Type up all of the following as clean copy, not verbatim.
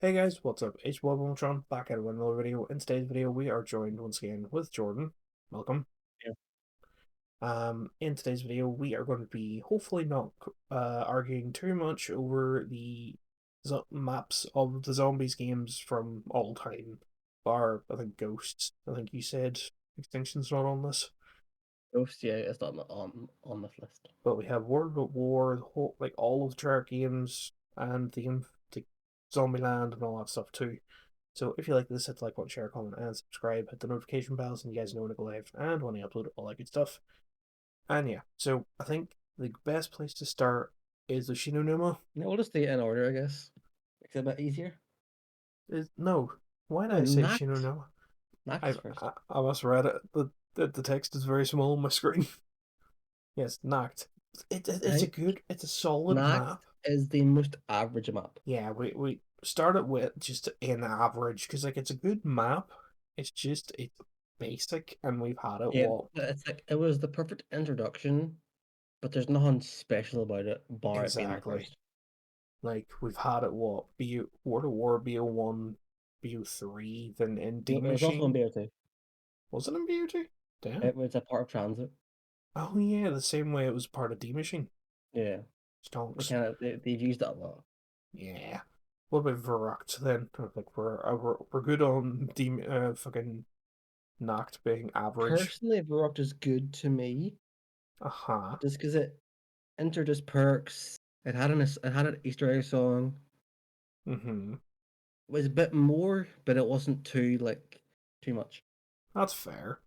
Hey guys, what's up? It's Tron back at another video. In today's video, we are joined once again with Jordan. Welcome. Yeah. In today's video, we are going to be hopefully not arguing too much over the maps of the zombies games from all time. Bar, I think Ghosts. I think you said Extinction's not on this, Ghost, yeah, it's not on this list. but we have World at War, the whole, like all of the Treyarch games, and the Zombieland and all that stuff too. So if you like this, hit the like button, share, comment, and subscribe. Hit the notification bells, and you guys know when I go live and when I upload all that good stuff. And yeah, so I think the best place to start is the Shinonuma. No, we'll just do it in order, I guess. It's a bit easier. Is no, why did Oh, I say Nacht. Shinonuma? Nacht I is first. I must have read it. The text is very small on my screen. Yes, Nacht. I It's a think good, it's a solid Nacht map. is the most average map. Yeah, we started with just an average because like it's a good map. It's basic, and we've had it Yeah, what but it's like it was the perfect introduction, but there's nothing special about it, bar it being the exactly. first. Like we've had it what War to War, BO1, BO3, then in D No, it was also on Machine. BO2. Was it in BO2? Damn. It was a part of transit. Oh yeah, the same way it was part of D Machine. Yeah, Stonks. they've used that a lot. Yeah. What about Verruct then? Like we're good on fucking Nacht being average. Personally, Baroque is good to me Uh-huh. just because it introduced perks. It had an Easter egg song. Mm-hmm. Was a bit more, but it wasn't too much. That's fair.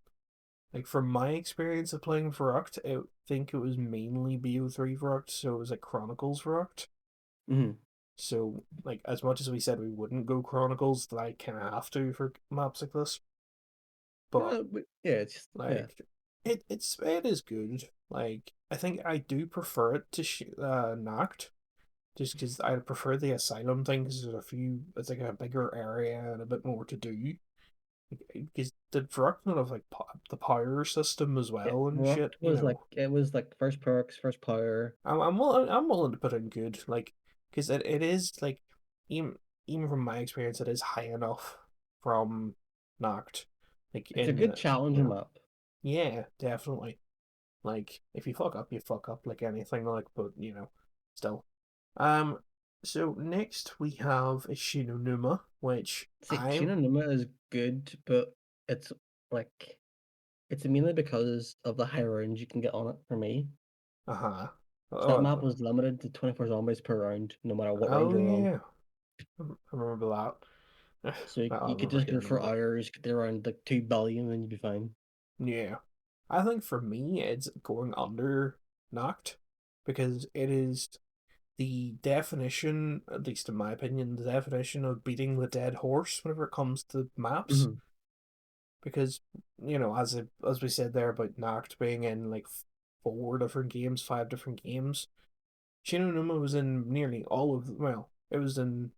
Like from my experience of playing Verruct, I think it was mainly BO3 Verruct, so it was like Chronicles Verruct. Hmm. So, like, as much as we said we wouldn't go Chronicles, that I kind of have to for maps like this. But Yeah, it's just, yeah. like, it is good. Like, I think I do prefer it to Nacht, just because I prefer the Asylum thing. Because there's a few, it's like a bigger area and a bit more to do. Because did Verrückt not have like the power system as Yeah, well and shit? Rocked was like it was like first perks, first power. I'm willing to put in good, like, because it is like even even from my experience, it is high enough from Nacht, like It's a in good you challenging know, map. yeah, definitely. Like if you fuck up like anything, like, but still. Um, so next we have Shinonuma, which See, Shinonuma is good, but it's like it's mainly because of the high rounds you can get on it for me. uh-huh. So that map Oh, was limited to 24 zombies per round, no matter what round oh you're on. yeah, I remember that. So you, I you could remember just go hearing for about it. hours, get there around like 2 billion, and you'd be fine. Yeah. I think for me, it's going under Knocked because it is the definition, at least in my opinion, the definition of beating the dead horse whenever it comes to maps. Hmm. Because, as we said there about Knocked being in like four different games, five different games, Shinonuma was in nearly all of well, it was in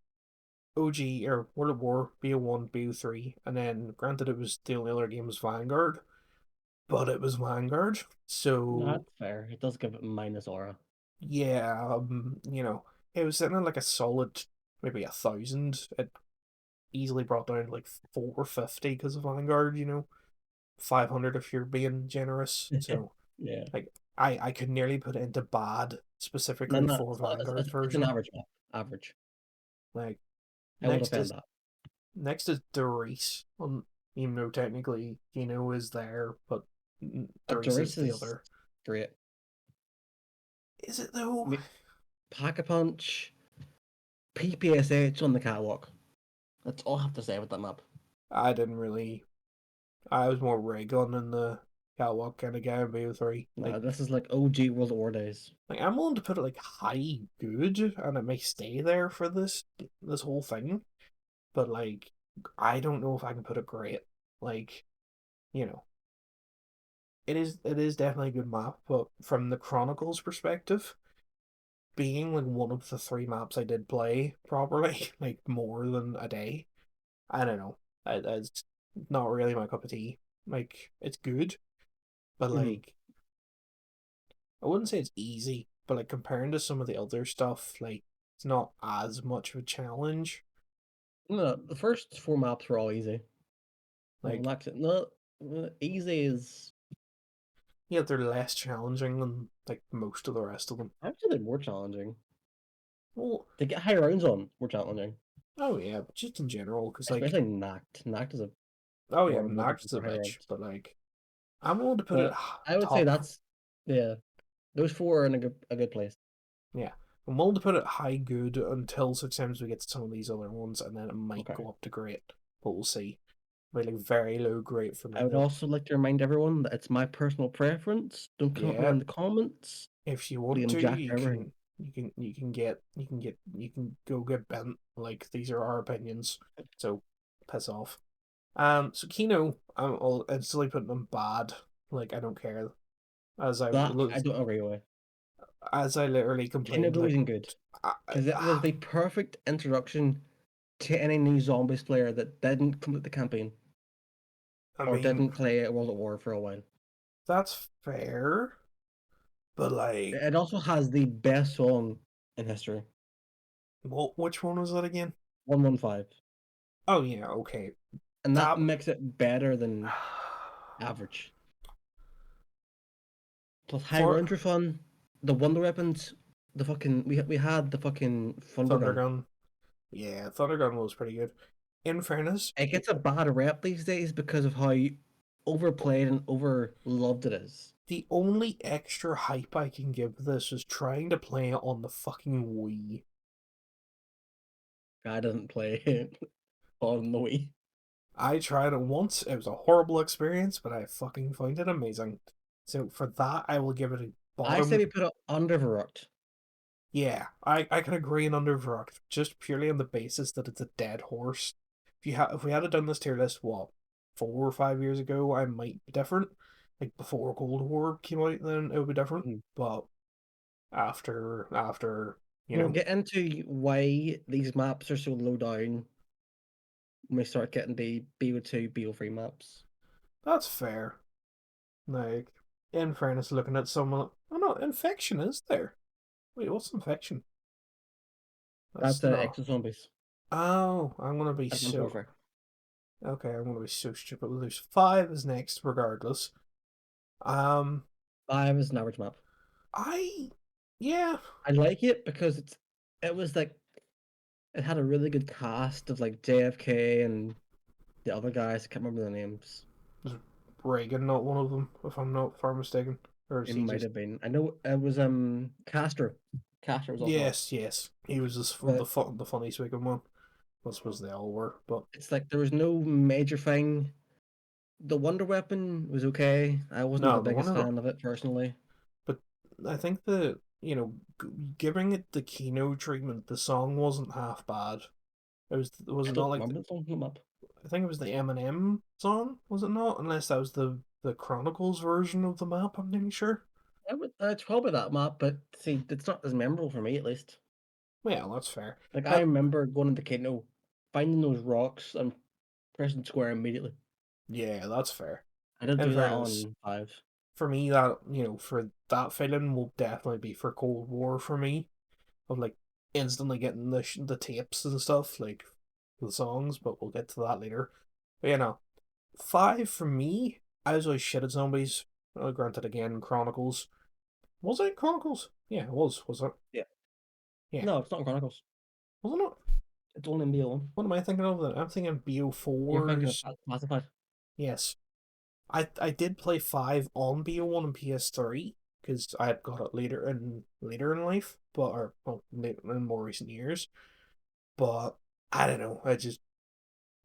OG or World of War, BO1, BO3, and then granted it was the only other game was Vanguard, but it was Vanguard. No, So that's fair. It does give it minus aura. yeah, it was sitting at like a solid maybe 1,000. It easily brought down to like 450 because of Vanguard. 500 if you're being generous. So Yeah. like I could nearly put it into bad No, specifically no, for Vanguard's it's an version. average map. Average. Like I will next defend is that. next is Doris. Even though technically is there, but Doris is Doris the is other. great. Is it I though? mean, Pack a Punch, PPSH on the catwalk. That's all I have to say about that map. I didn't really I was more Raygun in the catwalk kind of guy in BO3. Nah, this is like OG World at War days. Like I'm willing to put it like high good, and it may stay there for this whole thing. But like, I don't know if I can put it great. Like, you know, it is definitely a good map, but from the Chronicles perspective, being like one of the three maps I did play properly, like more than a day, I don't know. It's not really my cup of tea. Like, it's good, but Hmm. like I wouldn't say it's easy, but like comparing to some of the other stuff, like it's not as much of a challenge. No, the first 4 maps were all easy. Well, Like, no, easy is yeah, they're less challenging than like most of the rest of them. actually more challenging. Well, To get high rounds on, more challenging. oh yeah, but just in general, because like, Especially Nacht. Nacht is a oh yeah, horrible game Noct's a for high bitch, rounds. but like, I'm willing to put it But I would say top. that's yeah. Those 4 are in a good place. Yeah, I'm willing to put it high good until such times we get to some of these other ones, and then it might Okay. go up to great, but we'll see. But like very low great for I me would though. also like to remind everyone that it's my personal preference. Don't come at me Yeah, in the comments, if you want being to, jacked everything. you can go get bent. Like these are our opinions, so piss off. So Kino, I'll instantly put them bad. Like I don't care. As I That I don't agree with. as I literally complained, Shinobu like isn't good I, because it was the perfect introduction to any new zombies player that didn't complete the campaign I or mean didn't play World at War for a while. that's fair, but like, It also has the best song in history, which one was that again? 115, Oh yeah, okay. and that That makes it better than average. Plus, high for rounds were fun. The wonder weapons, the fucking we had the fucking thunder gun. Thundergun. Yeah, Thundergun was pretty good. In fairness, It gets a bad rep these days because of how overplayed and over loved it is. the only extra hype I can give this is trying to play it on the fucking Wii. Guy doesn't play it on the Wii. I tried it once. It was a horrible experience, but I fucking find it amazing. So for that, I will give it a I say bottom. we put it under Verrucht. Yeah, I can agree on Underverrocked, just purely on the basis that it's a dead horse. If we had done this tier list, what, 4 or 5 years ago, I might be different. Like before Cold War came out, then it would be different. Mhm. But after, you We'll know, get into why these maps are so low down when we start getting the BO2, BO3 maps. that's fair. Like, in fairness, looking at someone, oh no, infection is there. Wait, what's infection? That's That's no. Exo Zombies. Oh, I'm gonna be Advanced so Warfare. okay. I'm gonna be so stupid. Well, there's five is next, regardless. Um, 5 is an average map. I, yeah, I like it because it was like it had a really good cast of like JFK and the other guys. I can't remember their names. is Reagan not one of them? If I'm not far mistaken, or is It he might just? have been. I know it was Castro. Castro was also on it. Yes, yes. He was just But the funniest looking one. I suppose they all were, but it's like there was no major thing. The Wonder Weapon was okay. I wasn't no, the the biggest Wonder. fan of it personally. But I think the giving it the Kino treatment, the song wasn't half bad. Was I it not don't like remember the song from the map. I think it was the Eminem song, was it not? Unless that was the Chronicles version of the map, I'm pretty sure. It's probably that map, but see, it's not as memorable for me at least. Yeah, that's fair. Like I Uh, remember going into Kano, finding those rocks and pressing square immediately. yeah, that's fair. I did In do that fairness, on 5. for me, that for that feeling will definitely be for Cold War for me, of like instantly getting the tapes and stuff, like the songs, but we'll get to that later. But five for me. I was always shit at zombies. Granted, again, Chronicles. Was it Chronicles? Yeah, it was. Was it? Yeah. Yeah, No, it's not in Chronicles. wasn't it? It's only in BO1. What am I thinking of? Then I'm thinking You're thinking of BO4s. Classified. Yes, I did play five on BO1 and PS3 because I had got it later in life, but or well, in more recent years. But I don't know. I just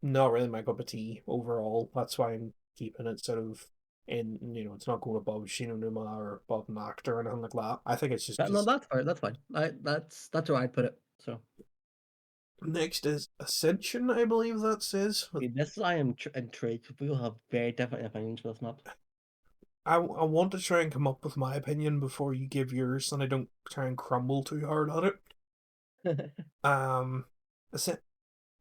not really my cup of tea overall. That's why I'm keeping it sort of in. It's not going above Shinonuma or above Nacht or anything like that. I think it's just No, because that's fine. That's fine. That's where I'd put it. So next is Ascension. I believe that says. see, this I am intrigued. We will have very different opinions for this map. I want to try and come up with my opinion before you give yours, and I don't try and crumble too hard at it. Um, Ascen-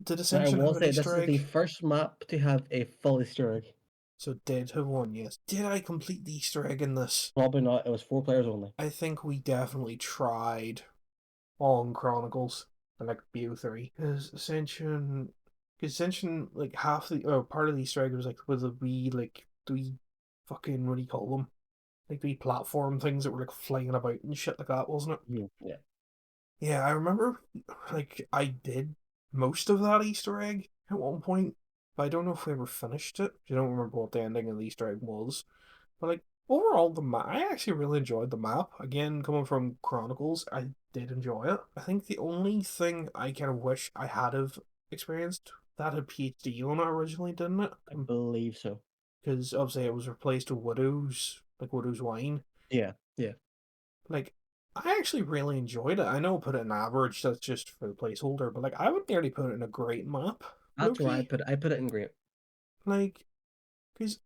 did Now I Ascension will have an say this Easter is the egg? first map to have a full Easter egg. So did have one, yes. Did I complete the Easter egg in this? Probably not. It was 4 players only. I think we definitely tried on Chronicles and like BO3. Is Ascension? Ascension, like half the or part of the Easter egg was like with the wee like the wee fucking what do you call them? Like the wee platform things that were like flying about and shit like that, wasn't it? Mhm. Yeah. Yeah, I remember like I did most of that Easter egg at one point, but I don't know if we ever finished it. I don't remember what the ending of the Easter egg was. But like overall, I actually really enjoyed the map. Again, coming from Chronicles, I did enjoy it. I think the only thing I kind of wish I had have experienced that had PhD on it originally, didn't it? I believe so. Because obviously it was replaced with Widow's, like Widow's Wine. Yeah, yeah. Like I actually really enjoyed it. I know I put it in average, that's just for the placeholder, but like I would nearly put it in a great map, That's where Loki. I put it in great. Like because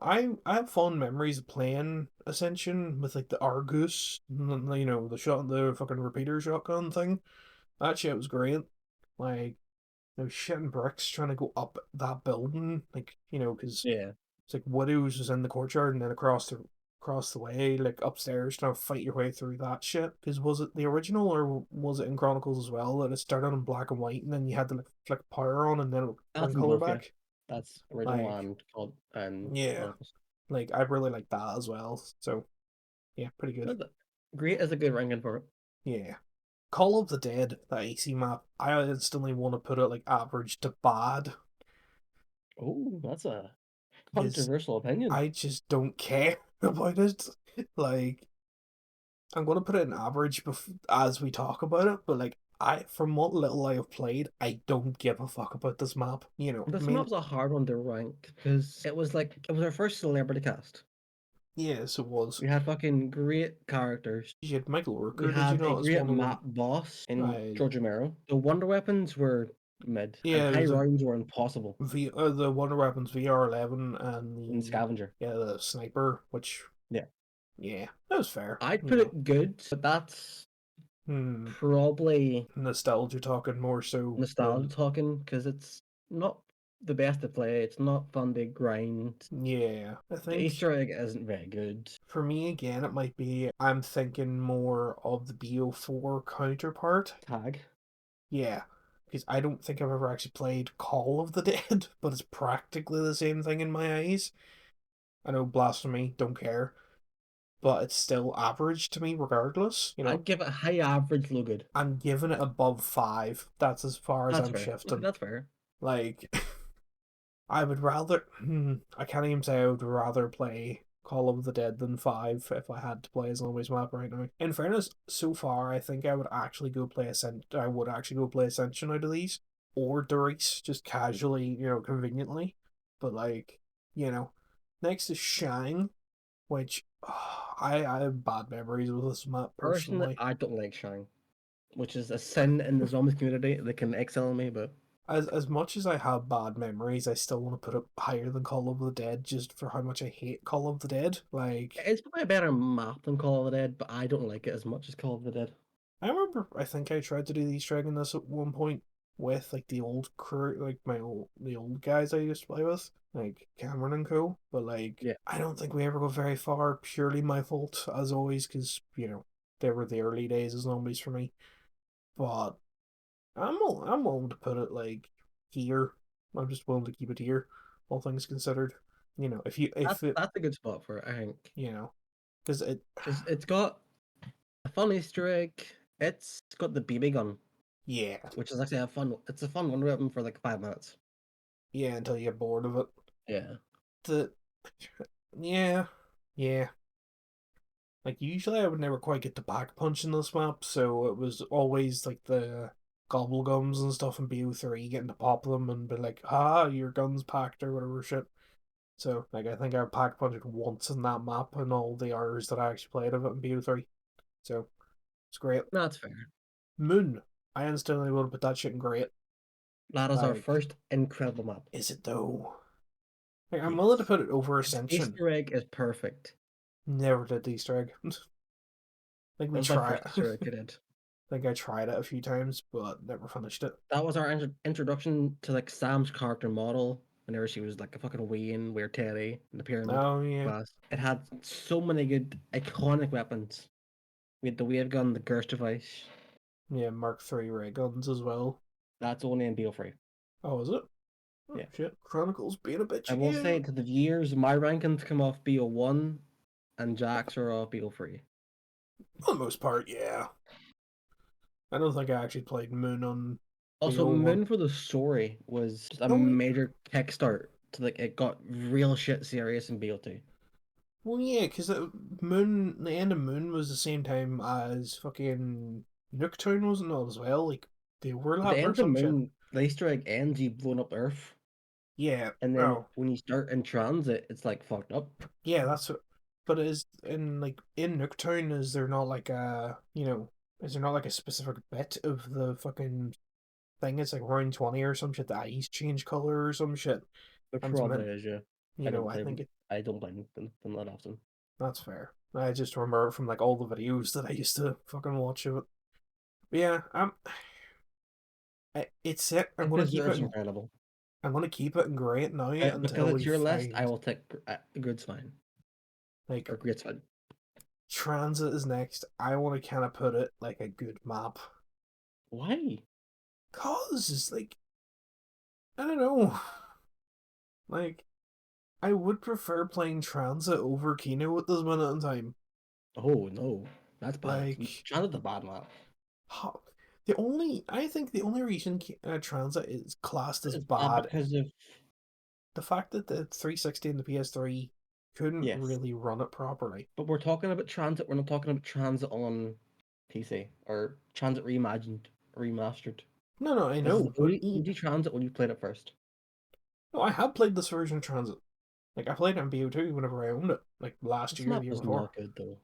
I have fond memories of playing Ascension with like the Argus, the shot, the fucking repeater shotgun thing. That shit was great. Like shitting bricks trying to go up that building, like because Yeah. it's like Widow's was in the courtyard and then across the way, like upstairs, trying to fight your way through that shit. Because was it the original or was it in Chronicles as well that it started in black and white and then you had to like flick power on and then it would That's bring in color both, yeah. back? That's original Like and called and yeah, Chronicles. like I really like that as well. So yeah, pretty good. Great is a good ranking for it. Yeah. Call of the Dead, that AC map, I instantly want to put it like average to bad Oh, that's a because controversial opinion. I just don't care about it. Like, I'm going to put it in average as we talk about it, but like, from what little I have played, I don't give a fuck about this map. I This mean, map's a hard one to rank because it was our first celebrity cast. yes, it was. We had fucking great characters. You had Michael We Rooker, did you had a not, as great one of map them? boss in I, George Romero. The wonder weapons were mid, and yeah, high there's a rounds were impossible The Wonder Weapons VR11 and in the Scavenger. the sniper, which Yeah. yeah, that was fair. I'd put it good, but that's Hmm. probably Nostalgia talking more so nostalgia than talking because it's not the best to play. It's not fun to grind. yeah. I The think Easter egg isn't very good. for me again, it might be I'm thinking more of the BO4 counterpart. Tag. Yeah, because I don't think I've ever actually played Call of the Dead, but it's practically the same thing in my eyes. I know blasphemy, don't care, but it's still average to me regardless. I'd give it a high average, low good. I'm giving it above five. That's as far as That's I'm fair. Okay, shifting. that's fair. Like, I would rather. I can't even say I would rather play Call of the Dead than five if I had to play a zombies map right now. In fairness, so far I think I would actually go play Ascent. I would actually go play Ascension out of these or Doris, just casually, conveniently. But like, you know, next is Shang, which I have bad memories with this map Personally, personally. I don't like Shang, which is a sin in the zombies community. They can excel me, but As much as I have bad memories, I still want to put it higher than Call of the Dead just for how much I hate Call of the Dead. Like it's probably a better map than Call of the Dead, but I don't like it as much as Call of the Dead. I remember I think I tried to do the Easter egg in this at one point with like the old crew like the old guys I used to play with, like Cameron and Co. But like Yeah. I don't think we ever go very far, purely my fault as always, because they were the early days of zombies for me. But I'm willing to put it like here. I'm just willing to keep it here, all things considered. If you if it That's a good spot for it, I think. you know because it Because it's got a fun Easter egg. It's got the BB gun, yeah, which is actually a fun. It's a fun one weapon for like 5 minutes. yeah, until you get bored of it. Yeah. The yeah, yeah. Like usually I would never quite get the back punch in this map, so it was always like the gobble gums and stuff in BO3 getting to pop them and be like, ah, your gun's packed or whatever shit. So like I think I pack punched once in that map and all the hours that I actually played of it in BO3. So it's great. That's fair. Moon. I instantly would have put that shit in great. That is our Like, first incredible map. is it though? Like I'm willing to Yes. put it over Its Ascension. Easter egg is perfect. Never did the Easter egg. Like That we was my try first Easter egg I did. think I tried it a few times, but never finished it. That was our introduction to like Sam's character model. Whenever she was like a fucking Wayne, we're Teddy in the pyramid Oh yeah. class. It had so many good iconic weapons. We had the wave gun, the Gerst device. Yeah, Mark III ray guns as well. That's only in BO3. Oh, is it? Oh, Yeah. shit. Chronicles being a bitch I will say again. to the viewers, my rankings come off BO1 and Jack's are off BO3. For the most part, yeah. I don't think I actually played Moon on Also, BO1. Moon for the story was just a No, major kickstart to like it got real shit serious in BO2. well, yeah, because Moon, the end of Moon was the same time as fucking Nooktown, wasn't it, as well? Like, they At the overlap or end of some shit. Moon, the Easter egg ends you blowing up Earth, Yeah, and then oh, when you start in transit, it's like fucked up. yeah, that's what. But is in like in Nooktown, is there not like a is there not like a specific bit of the fucking thing? It's like round 20 or some shit. The eyes change color or some shit. There And it's probably meant, is, yeah. I think it. I don't play them that often. That's fair. I just remember from like all the videos that I used to fucking watch of it. But yeah, it's it. I'm It gonna keep it. deserves incredible. I'm gonna keep it in great now Because until it's we your list, I find will take Good's fine. like Or Great's fine. transit is next. I want to kind of put it like a good map, Why? cause it's like I don't know, like I would prefer playing transit over Kino at this minute in time. Oh no, that's bad. Like Shadow's a bad map. how, I think the only reason transit is classed as It's bad bad, because of the fact that the 360 and the PS3 couldn't yes, really run it properly. but we're talking about transit. We're not talking about transit on PC or transit reimagined, remastered. No, no, I This is know, but OG Transit when you played it first. no, I have played this version of Transit. Like I played it on BO2 whenever I owned it, like last This year, the map year was before. not good though.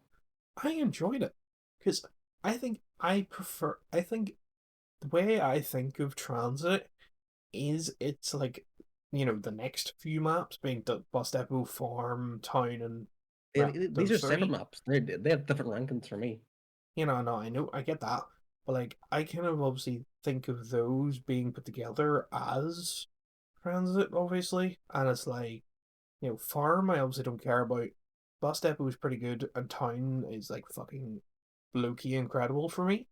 I enjoyed it because I prefer. I think the way I think of Transit is it's like the next few maps being Bus Depot, Farm, Town, and well These are those separate three. maps. They have different rankings for me. No, I know, I get that, but like I kind of obviously think of those being put together as Transit, obviously, and it's like Farm I obviously don't care about. Bus Depot is pretty good, and Town is like fucking low-key incredible for me.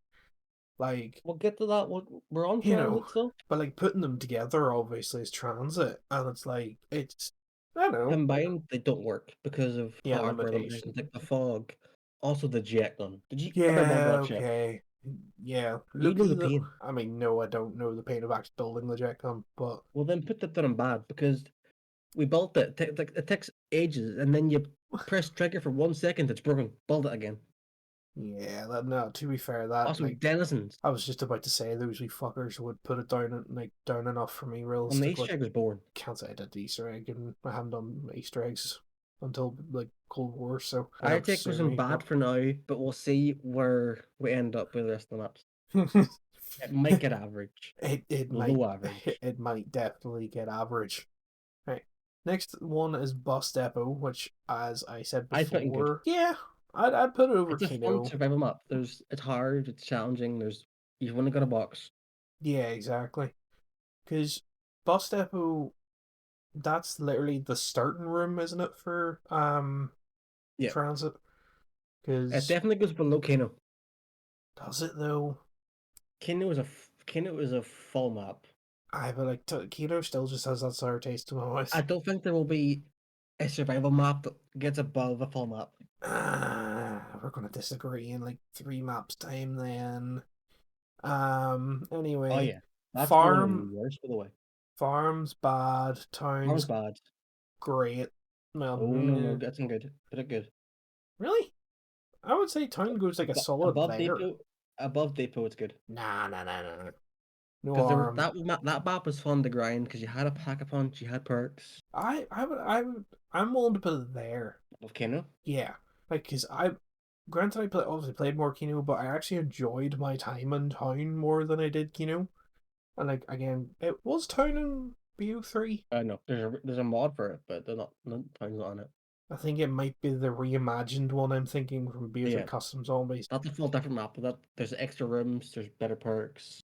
Like, We'll get to that. We're on you know, transit still. but like putting them together obviously is transit, and it's like I don't know, Combined, they don't work because of yeah, hardware limitations limitation. like the fog. Also, the jet gun. Did you ever build Yeah, that ship? okay. Yeah, You know looky the the. pain. I mean, no, I don't know the pain of actually building the jet gun, but Well, then put that down in bad because we built it. It takes ages, and then you press trigger for 1 second, it's broken. Build it again. yeah, that no. To be fair, that Also, like denizens. I was just about to say those wee fuckers would put it down like down enough for me And the realistically. Easter egg was boring. Can't say I did the Easter egg, and I haven't done Easter eggs until like Cold War, so I don't take sue was in me. bad But for now, but we'll see where we end up with the rest of the maps. It might get average, it might low average. it might definitely get average. Right. Next one is Bus Depot, which, as I said I fucking good. before, yeah, I'd put it over It's a fun Kino. survival map. It's hard, it's challenging. You've only got a box. Yeah, exactly. Because Bus Depot, that's literally the starting room, isn't it, for Yeah, transit? it Because definitely goes below Kano. does it though? Kano is a full map. I but like Kino still just has that sour taste in my I mouth. don't think there will be a survival map that gets above a full map. We're gonna disagree in like 3 maps time then. Oh Anyway, yeah, that's going to be farm worse by the way. farms bad, Farm's towns bad. great. Well, Oh no, that's good. Put it good. really? I would say town goes like a solid Above there. depot, above depot, it's good. Nah, nah, nah, nah. No Because arm. that map was fun to grind because you had a pack a punch, you had perks. I'm willing to put it there. Of Kano. Yeah, like because granted obviously played more Kino, but I actually enjoyed my time in town more than I did Kino. And like again, it was town in BO3. No, there's a mod for it, but they're not. No, time's not on it. I think it might be the reimagined one I'm thinking from BO3 Yeah, Custom Zombies. that's a full different map. But there's extra rooms, there's better perks.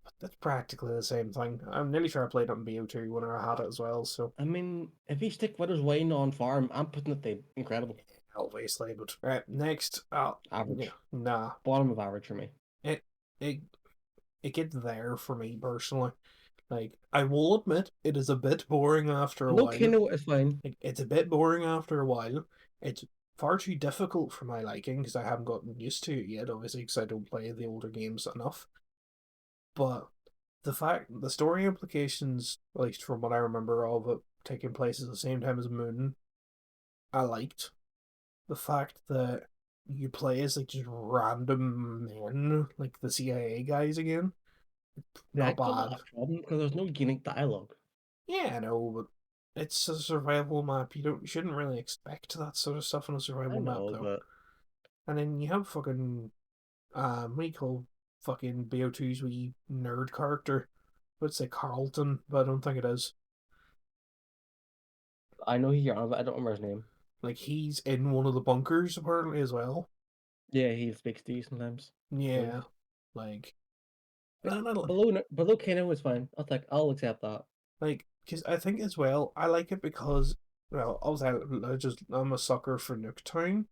But that's practically the same thing. I'm nearly sure I played it on BO2 when I had it as well, so I mean, if you stick Widow's Wine on farm, I'm putting it there. Incredible. obviously. But right, next, yeah, Average. nah. Bottom of average for me. It it it gets there for me personally. Like, I will admit, it is a bit boring after a Below while. Kano is fine. Like, it's a bit boring after a while. It's far too difficult for my liking because I haven't gotten used to it yet, obviously, because I don't play the older games enough. But the story implications, at least from what I remember of it taking place at the same time as Moon, I liked. The fact that you play as like just random men, like the CIA guys again, Yeah, not it causes bad. a problem because there's no unique dialogue. Yeah, I know, but it's a survival map. You shouldn't really expect that sort of stuff on a I survival map know, though. but And then you have fucking what do you call fucking BO2's wee nerd character? I would say Carlton, but I don't think it is. I know who you're on, but I don't remember his name. Like he's in one of the bunkers apparently as well. Yeah, he speaks to you sometimes. I Yeah, believe. like and I, Below Kano is fine. I'll accept that. like because I think as well I like it because well obviously I'm a sucker for Nuketown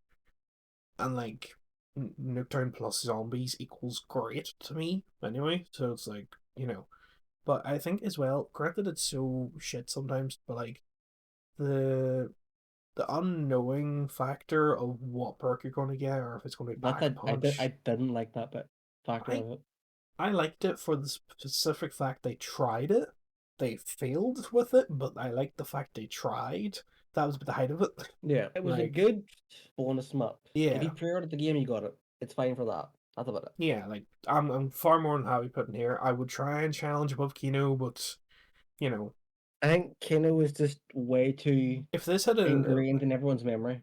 and like Nuketown plus zombies equals great to me anyway. So it's like but I think as well, granted it's so shit sometimes, but like the the unknowing factor of what perk you're going to get or if it's going to be That back I punch. didn't like that bit factor I of it. I liked it for the specific fact they tried it. They failed with it, but I liked the fact they tried. That was the height of it. Yeah, it was a Like, good bonus map. If you yeah, pre-ordered the game, you got it. It's fine for that. That's about it. yeah. Like, I'm far more than happy putting here. I would try and challenge above Kino, but you know, I think Kano is just way too if this had a ingrained in everyone's memory.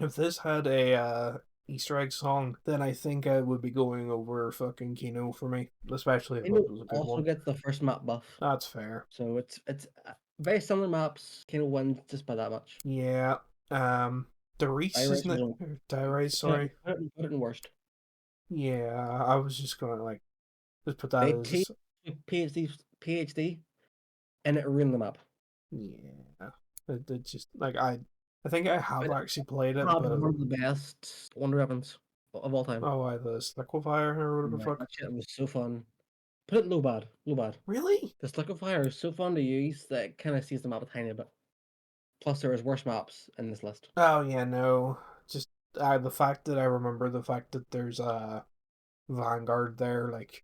if this had a Easter egg song, then I think I would be going over fucking Kino for me, especially if Kano it was a good also one. gets the first map buff, That's fair. so it's very similar maps. Kano wins just by that much. Yeah. The Reese Iris isn't was it? on. Diarise, sorry. Put it in worst. Yeah, I was just gonna like just put that They as take PhD and it ruined the map. yeah. It just like I think I have It actually played it, had but one of the best wonder weapons of all time. oh, I the liquefier or whatever the Yeah, fuck. that shit was so fun. Put it low bad, low bad. Really? This liquefier is so fun to use that it kind of sees the map a tiny bit. Plus, there is worse maps in this list. Oh yeah, no. Just the fact that I remember the fact that there's a Vanguard there, like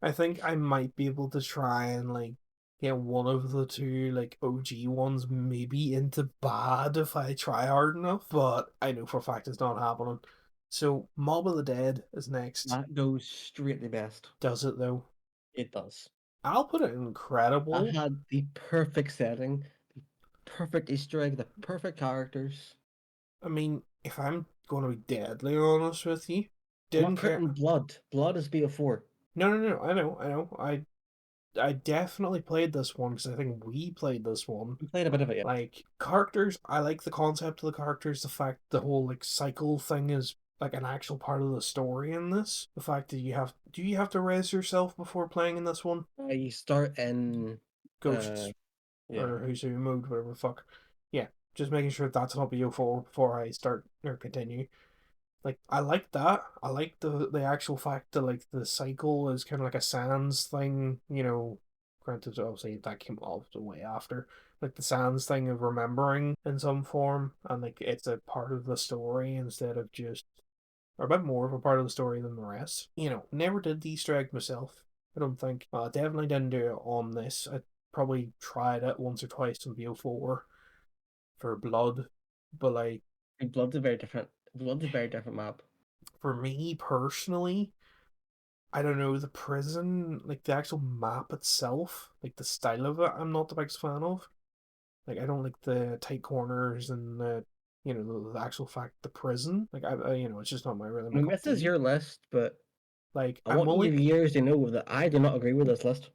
I think I might be able to try and like get one of the two like OG ones maybe into bad if I try hard enough, but I know for a fact it's not happening. So Mob of the Dead is next. That goes straight to best. Does it though? It does. I'll put it That incredible. had the perfect setting, the perfect Easter egg, the perfect characters. I mean, if I'm going to be deadly honest with you, I'm not didn't putting care. blood. Blood is BO4. No, no, no. I know. I definitely played this one because I think we played this one. We played a bit of it, yeah. Like characters, I like the concept of the characters. The fact the whole like cycle thing is like an actual part of the story in this. The fact that do you have to res yourself before playing in this one? You start in, uh, Ghosts yeah. or who's who mode, whatever the fuck. Yeah, just making sure that's not BO4 before I start or continue. Like I like that. I like the actual fact that like the cycle is kind of like a Sans thing. Granted, obviously that came off the way after. Like the Sans thing of remembering in some form, and like it's a part of the story instead of just or a bit more of a part of the story than the rest. Never did the Easter egg myself. I don't think. I definitely didn't do it on this. I probably tried it once or twice on BO4 for Blood, but like Blood's a very different map. for me personally, I don't know, the prison, like the actual map itself, like the style of it, I'm not the biggest fan of. Like, I don't like the tight corners and the actual fact, the prison. Like, it's just not really I my mean, cup of this is tea. your list, but Like, I want you viewers to know that I do not agree with this list.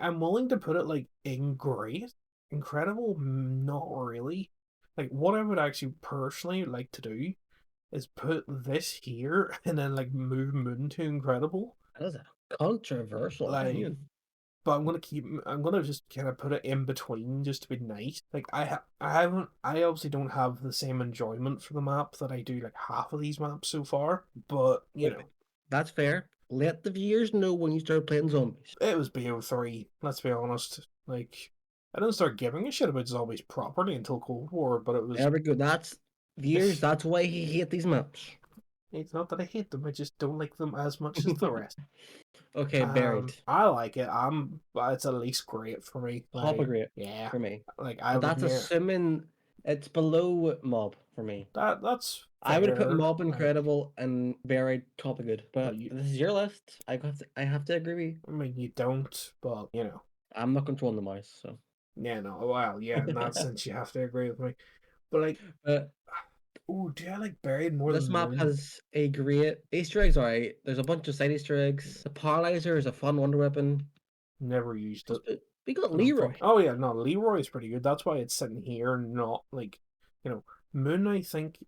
I'm willing to put it like in great, incredible, not really. Like, what I would actually personally like to do is put this here and then like move Moon to incredible. That is a controversial Like, opinion. but I'm gonna just kind of put it in between just to be nice. Like I obviously don't have the same enjoyment for the map that I do like half of these maps so far, but Wait, that's fair. Let the viewers know when you start playing zombies. It was BO3, let's be honest. Like, I didn't start giving a shit about zombies properly until Cold War, but it was. There we go. That's viewers. That's why he hate these maps. It's not that I hate them, I just don't like them as much as the rest. Okay, buried. I like it. It's at least great for me. Top of Like, great yeah, for me. like I But would that's near assuming it's below mob for me. that's I would have put fair. mob Like, incredible and buried top of good. well, But this is your list. I have to agree with you. I mean, you don't, but I'm not controlling the mouse, so. yeah, no. Well, yeah, in that sense, you have to agree with me. But like, But oh, do I like Buried more this than map Moon? has a great Easter eggs. Alright, there's a bunch of side Easter eggs. The paralyzer is a fun wonder weapon. Never used it. We got I don't Leroy. think. Oh yeah, no, Leroy is pretty good. That's why it's sitting here, not like, Moon. I think,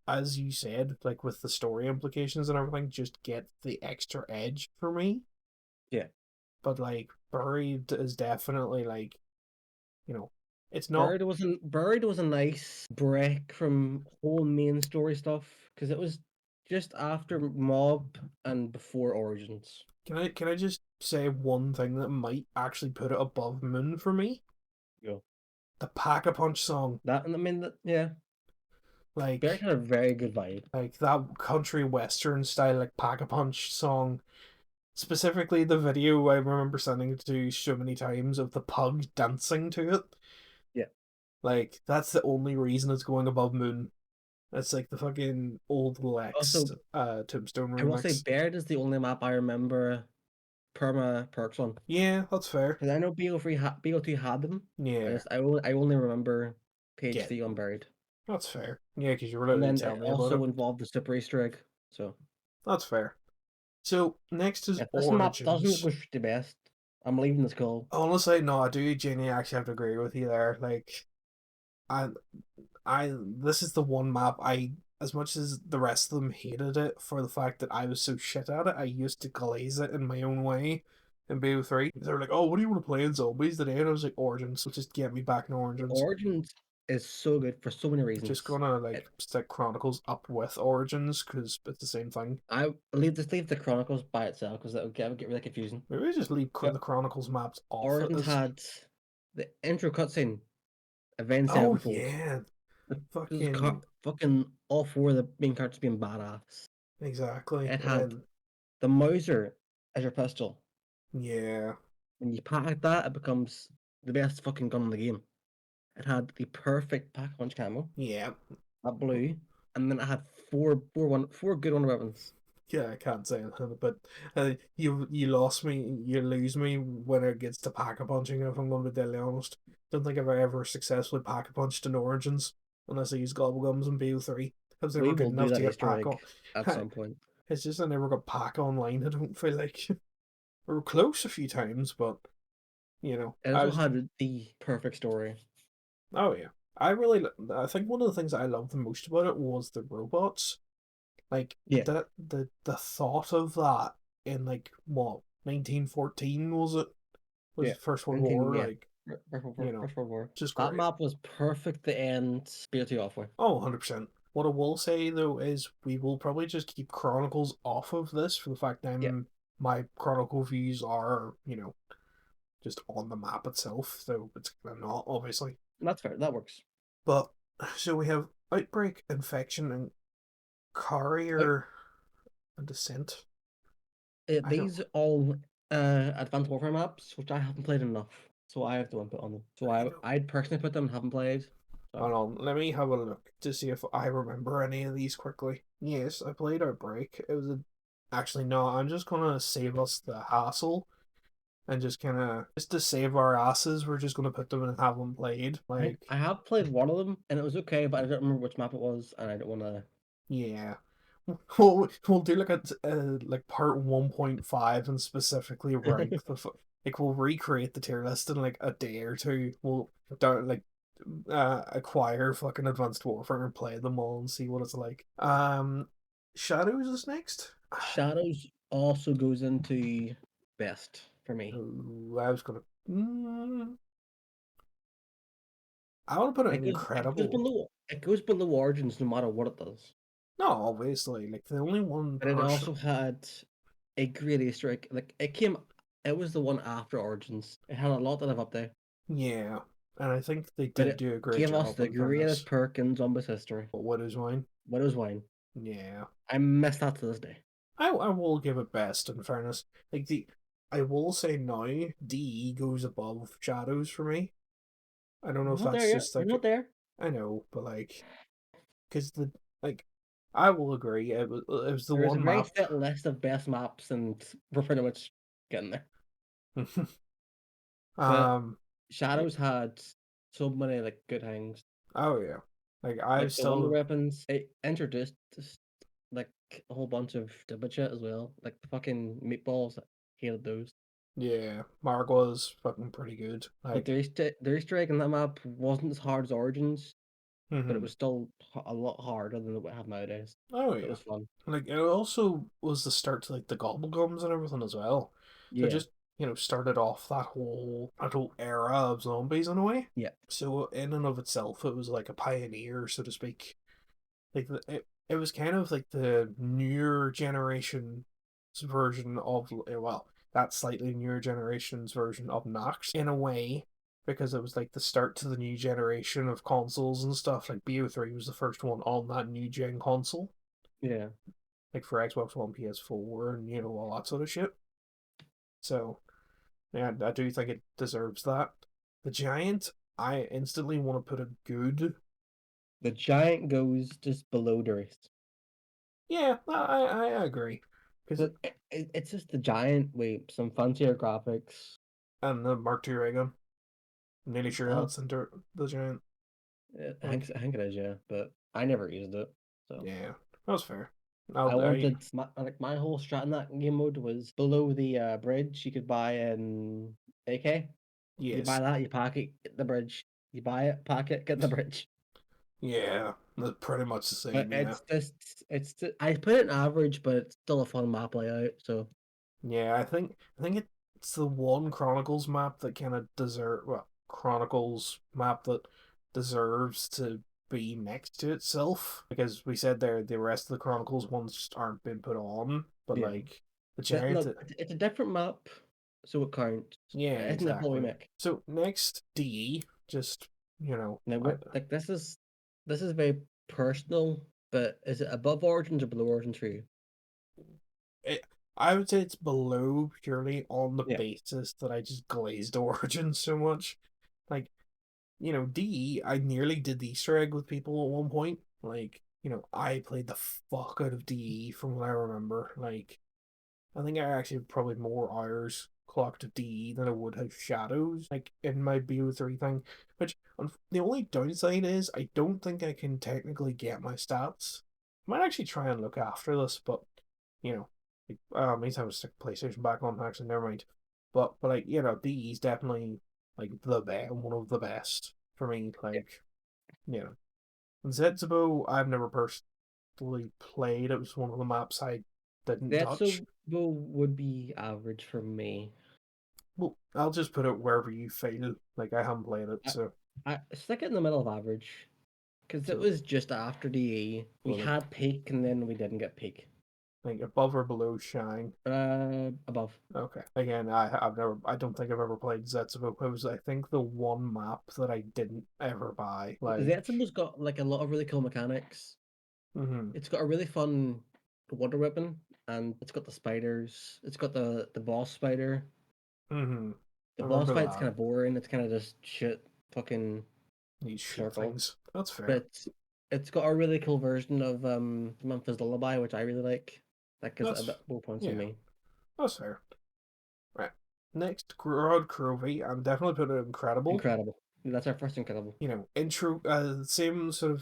as you said, like with the story implications and everything, just get the extra edge for me. Yeah. But like Buried is definitely like, you know, it's not. Buried was a nice break from whole main story stuff because it was just after Mob and before Origins. Can I just say one thing that might actually put it above Moon for me? Yeah. The Pack a Punch song, That and I mean that yeah. Buried like had a very good vibe. that country western style like Pack a Punch song. Specifically, the video I remember sending it to so many times of the pug dancing to it. Yeah. Like that's the only reason it's going above Moon. That's like the fucking old Lex Also, Tombstone I will say remix. Buried is the only map I remember perma perks on. Yeah, that's fair. Because I know BO2 had them. Yeah, I only remember page get 3 on Buried. that's fair. Yeah, because you were And literally then telling it me about it. also involved the super Easter egg. So That's fair. So next is yeah, this map doesn't Origins. go the best. I'm leaving this call. Honestly, no, I do genuinely actually have to agree with you there. Like, I, this is the one map as much as the rest of them hated it for the fact that I was so shit at it, I used to glaze it in my own way in BO3. They were like, oh, what do you want to play in Zombies today? And I was like, Origins, which just get me back in Origins. Origins is so good for so many Just reasons. gonna like stick Chronicles up with Origins because it's the same thing. I leave the Chronicles by itself because that would get really confusing. Maybe just leave the But Chronicles maps off it Origins as. had the intro cutscene, Avenged Oh Sevenfold. yeah, This is fucking fucking all four of the main characters being badass. exactly. It And had then the Mauser as your pistol. yeah, When you pack that, it becomes the best fucking gun in the game. It had the perfect pack punch camo, yeah, that blue, and then it had four good one weapons. yeah. I can't say anything, but you lost me. You lose me when it gets to pack a punching. If I'm going to be deadly honest, don't think I've ever successfully pack a punched in Origins unless I use gobblegums in BO3. I was never We good will do enough to that get Easter pack egg on. at some point. It's just I never got pack online. I don't feel like we were close a few times, but It I also was. had the perfect story. Oh yeah, I think one of the things I loved the most about it was the robots. Like Yeah, the thought of that in like what 1914 was it? Was yeah. it First World 19, War? yeah. Like First World War. just That great. map was perfect to end BOT off with. Oh, 100%. What I will say though is we will probably just keep Chronicles off of this for the fact that Yeah, my Chronicle views are just on the map itself, so it's kind of not obviously. that's fair. That works. But so we have Outbreak, Infection, and Like, Carrier and Descent. I don't. these all Advanced Warfare maps, which I haven't played enough, so I have to input on them. So I don't. I'd personally put them, haven't played. So Hold on, let me have a look to see if I remember any of these quickly. Yes, I played Outbreak. It was a. Actually, no, I'm just gonna save us the hassle and just kind of just to save our asses, we're just gonna put them and have them played. I think Like, I have played one of them and it was okay, but I don't remember which map it was, and I don't want to. yeah, we'll do like a like part 1.5 and specifically rank like we'll recreate the tier list in like a day or two. We'll don't like acquire fucking Advanced Warfare and play them all and see what it's like. Shadows is next. Shadows also goes into best for me. Ooh, I was gonna. I want to put it in incredible. It goes below Origins no matter what it does. No, obviously, like the only one But it person. also had a great Easter egg. Like it came, it was the one after Origins. It had a lot to live up to, Yeah, and I think they but did it do a great gave us job the in greatest fairness. perk in Zombies history. But what is mine? Widow's Wine. Yeah, I miss that to this day. I will give it best in fairness. Like the I will say now DE goes above Shadows for me. I don't know We're if not there that's yet. just We're not like there. I know, but like because the like I will agree it was the There is a one very map. set list of best maps, and we're pretty much getting there. But um yeah, Shadows had so many like good things. oh yeah, like I Like the wonder still weapons, it introduced like a whole bunch of stupid shit as well. Like the fucking meatballs, I hated those. yeah Mark was fucking pretty good. But Like the Easter egg in that map wasn't as hard as Origins, but it mhm. was still a lot harder than we have nowadays. Oh It yeah. was fun. Like it also was the start to like the gobblegums and everything as well. So Yeah, just, started off that whole era of zombies in a way. yeah, So in and of itself it was like a pioneer, so to speak. Like it was kind of like the newer generation's version of well, that slightly newer generation's version of Nacht in a way, because it was like the start to the new generation of consoles and stuff. Like BO3 was the first one on that new gen console, yeah. like for Xbox One, PS4, and all that sort of shit. So yeah, I do think it deserves that. The Giant, I instantly want to put a good. The giant goes just below the rest. Yeah, I agree, because It's just the giant with some fancier graphics. and the Mark II ray gun. I'm nearly sure Oh, that's into the Giant. Like I think it is, yeah, but I never used it. So yeah, that was fair. I I wanted my whole strat in that game mode was below the bridge. You could buy an AK. You buy yes, that, you pack it, get the bridge. You buy it, pack it, get the bridge. yeah, that's pretty much the But same. Yeah, I put it in average, but it's still a fun map layout. So yeah. I think it's the one Chronicles map that kind of deserve well Chronicles map that deserves to be next to itself. Because we said there, the rest of the Chronicles ones just aren't been put on, but yeah, like the but Giant, no, it's a different map, so it counts. yeah, It isn't a full exactly. remake. So next D, just Now, I, like this is very personal, but is it above Origins or below Origins for you? it, I would say it's below purely on the Yeah, basis that I just glazed Origins so much. Like, DE, I nearly did the Easter egg with people at one point. Like, I played the fuck out of DE from what I remember. Like, I think I actually have probably more hours clocked of DE than I would have Shadows, like in my BO3 thing. Which the only downside is I don't think I can technically get my stats. I might actually try and look after this, but you know, like, means I would stick PlayStation back on actually, never mind. But like, DE is definitely like the best, one of the best for me. yeah. Like, you know, Zetsubo, I've never personally played. It was one of the maps I didn't That touch. so would be average for me. Well, I'll just put it wherever you feel. Like I haven't played it, I, so I stick it in the middle of average because it so was just after DE. We well, like had peak and then we didn't get peak. like above or below Shine. Above. Okay. Again, I don't think I've ever played Zetsubo. It was, I think, the one map that I didn't ever buy. Like, Zetsubo's got like a lot of really cool mechanics. mm-hmm, It's got a really fun water weapon, and it's got the spiders. It's got the boss spider. mm-hmm. The I boss remember fight's that. kind of boring. It's kind of just shit, fucking These shoot circle. things. That's But fair. it's got a really cool version of Memphis Lullaby, which I really like. That gives it a That's bit more points than yeah, me. that's fair. Right. Next, Rod Crovey. I'm definitely putting it incredible. Incredible. That's our first incredible. Intro, same sort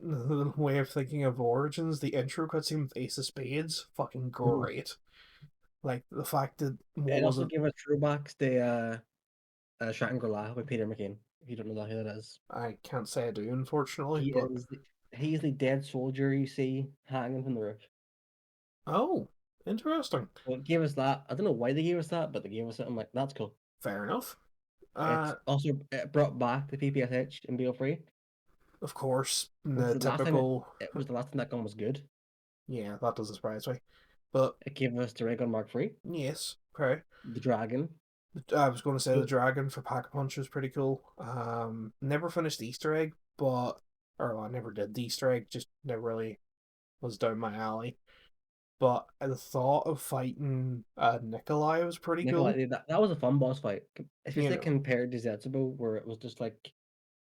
of way of thinking of Origins. The intro cutscene with Ace of Spades, fucking Mhm. great. Like the fact that what It was also it? gave us throwbacks to Shangri-La with Peter McKean. If you don't know who that is, I can't say I do, unfortunately. he But is he's the dead soldier you see hanging from the roof. oh, interesting. Well, it gave us that. I don't know why they gave us that, but they gave us it. I'm like, that's cool. Fair enough. It's also it brought back the PPSH in BO3, Of course, which the was the last time typical. it was the last time that gun was good. Yeah, that doesn't surprise me. But It gave us the Raygun Mark III, yes, okay. the Dragon. I was going to say the So dragon for Pack a Punch was pretty cool. Never finished the Easter egg, but or I never did the Easter egg. Just never really was down my alley. But the thought of fighting Nikolai was pretty cool. Nikolai, that was a fun boss fight, You especially know, compared to Zetsubo, where it was just like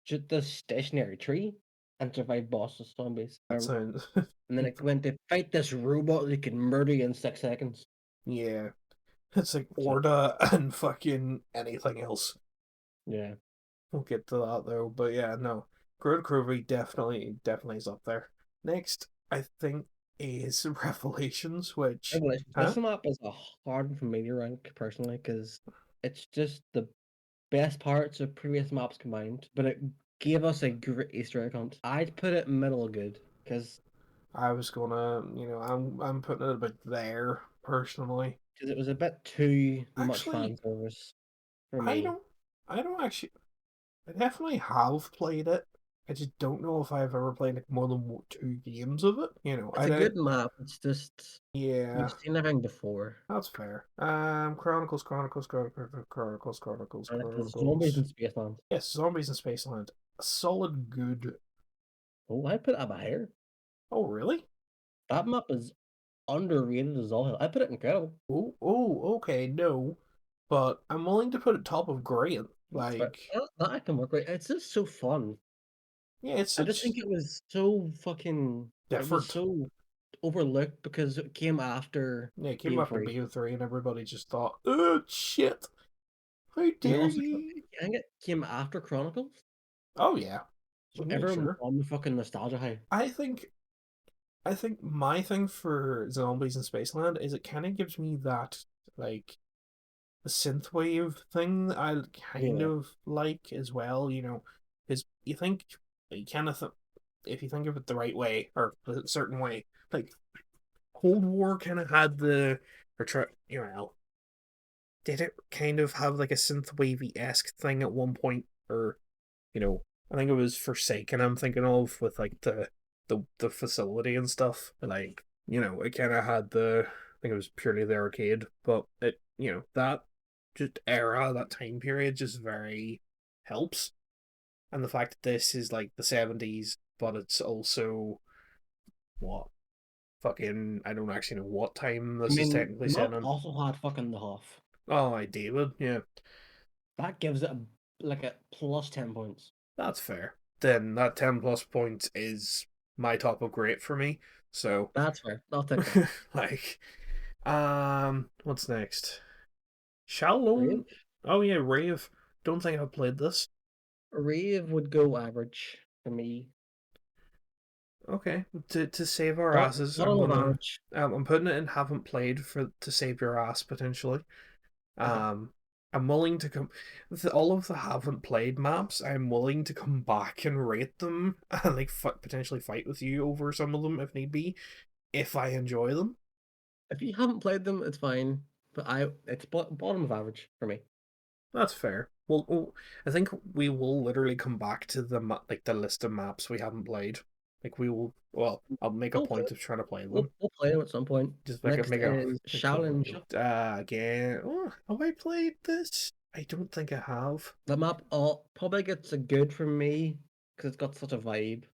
just the stationary tree and survive bosses, zombies. that sounds And then it went to fight this robot that can murder you in 6 seconds. yeah. It's like So Orda and fucking anything else. yeah, We'll get to that though. But yeah, no. Good Groovy definitely is up there. Next, I think is Revelations, which Revelation. huh? This map is a hard one for me to rank personally because it's just the best parts of previous maps combined, but it gave us a great Easter egg hunt. I'd put it middle good because I was gonna, I'm putting it about there personally. it was a bit too much fan Actually, service for I me. don't, I don't actually. I definitely have played it. I just don't know if I've ever played like more than two games of it. It's I a don't. good map. It's just Yeah, you've seen everything before. that's fair. Because zombies Chronicles. in Spaceland. Yes, Zombies in Spaceland. A solid good. Oh, I put it up higher. Oh, really? That map is underrated as all hell. I put it incredible. Okay, no. But I'm willing to put it top of great. That's fair. Like, That I can work with. It's just so fun. yeah, I just think it was so fucking. It was different. so overlooked because it came after Yeah, it came being after free. BO3 and everybody just thought, oh, shit. How And it dare also, you? I think it came after Chronicles, Oh, yeah. so Yeah, everyone was sure. on the fucking nostalgia high. I think I think my thing for Zombies in Spaceland is it kind of gives me that like the synthwave thing that I kind Yeah, of like as well. Because you kind of if you think of it the right way or a certain way, like Cold War kind of had the or try did it kind of have like a synthwavy esque thing at one point or you know, I think it was Forsaken I'm thinking of with like the facility and stuff. Like, it kinda had I think it was purely the arcade, but that just era, that time period just very helps. And the fact that this is like the 70s, but it's also what fucking I don't actually know what time I this is mean technically the set map in. also had fucking the Huff. Oh, I David, yeah. That gives it like a plus 10 points. That's fair. Then that 10 plus points is my top of great for me. So, That's fair. I'll take that. like, what's next? Shaolong. Rave, Oh yeah, Rave. Don't think I've played this. Rave would go average for me. Okay, to save our But asses, bottom of average. I'm putting it in haven't played for to save your ass potentially. Okay. Um, I'm willing to come with all of the haven't played maps. I'm willing to come back and rate them and like potentially fight with you over some of them if need be, if I enjoy them. If you haven't played them, it's fine. But it's bottom of average for me. That's fair. I think we will literally come back to like the list of maps we haven't played. Like we will. Well, I'll make a We'll play. point of trying to play We'll, them. we'll play them at some point. Just Next make a is like a Shaolin. again. Oh, have I played this? I don't think I have. The map probably gets a good from me because it's got such a vibe.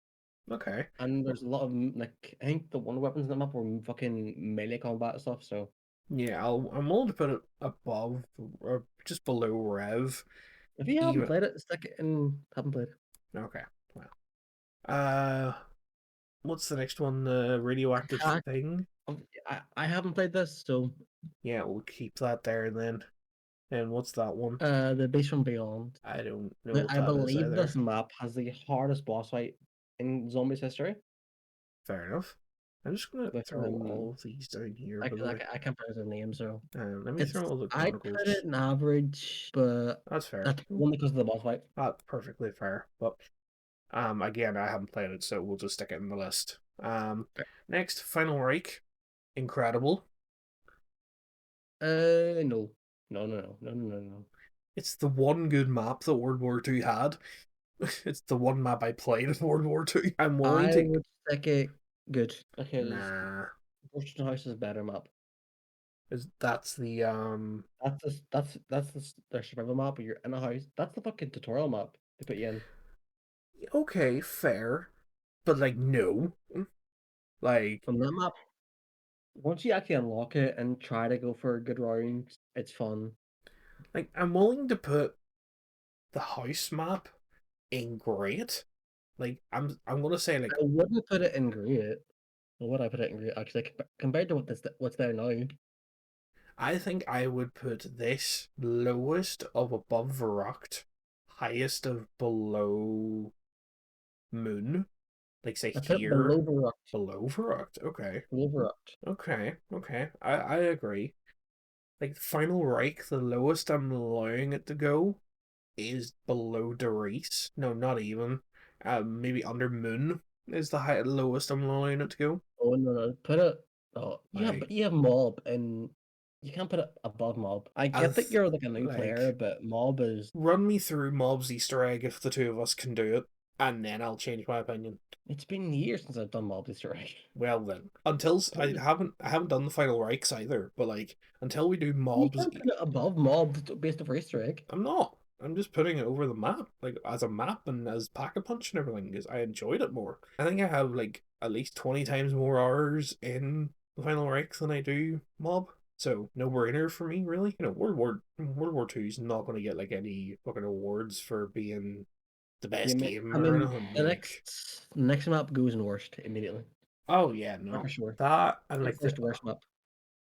Okay. And there's a lot of like I think the one weapons in the map were fucking melee combat stuff. So Yeah, I'm willing to put it above or just below Rev. if you haven't Even played it, stick it in. Haven't played it. okay. Well, uh, what's the next one? The radioactive I, thing. I haven't played this, so Yeah, we'll keep that there then. And what's that one? the Beast from Beyond. I don't know what I that is believe either. this map has the hardest boss fight in Zombies history. Fair enough. I'm just gonna With throw all of these down here, by the way. I can't pronounce his name, so Let me it's throw all the I'd put Chronicles. it in average, but That's fair. that's only because of the boss fight. That's perfectly fair. But again, I haven't played it, so we'll just stick it in the list. Next, Final Reich, incredible. No, no. It's the one good map that World War Two had. It's the one map I played of World War Two. I'm willing I to. would stick it good because Nah. Fortune House is a better map. Is that's the Their survival map where you're in a house. That's the fucking tutorial map they put you in. okay, fair, but like no, like On that map, once you actually unlock it and try to go for a good round, it's fun. I'm willing to put the house map in great. I'm gonna say like I wouldn't put it in great. Or would I put it in great actually compared to what's there now? I think I would put this lowest of above Verrucht, highest of below Moon. Like say I put it here below the rock. below Verrucht. Okay. Below the rock. Okay. I agree. Like Final Reich, the lowest I'm allowing it to go is below Derice. No, not even. Maybe under Moon is the lowest I'm allowing it to go. Oh no, put it. Oh, yeah, Like but you have mob, and you can't put it above mob. I get that as you're like a new player, like but mob is. run me through Mob's Easter egg if the two of us can do it, and then I'll change my opinion. It's been years since I've done mob Easter egg. Well then, until I I think haven't done the Final Reichs either, but like until we do you Mob's, can't put it above mob based off Easter egg. I'm not. I'm just putting it over the map, like as a map and as pack a punch and everything, because I enjoyed it more. I think I have like at least 20 times more hours in the Final Reich than I do Mob. So no brainer for me, really. You know, World War Two is not going to get like any fucking awards for being the Yeah, best game I or mean anything. the Like, next map goes in worst immediately. oh yeah, For no, sure. that and The like the first worst map.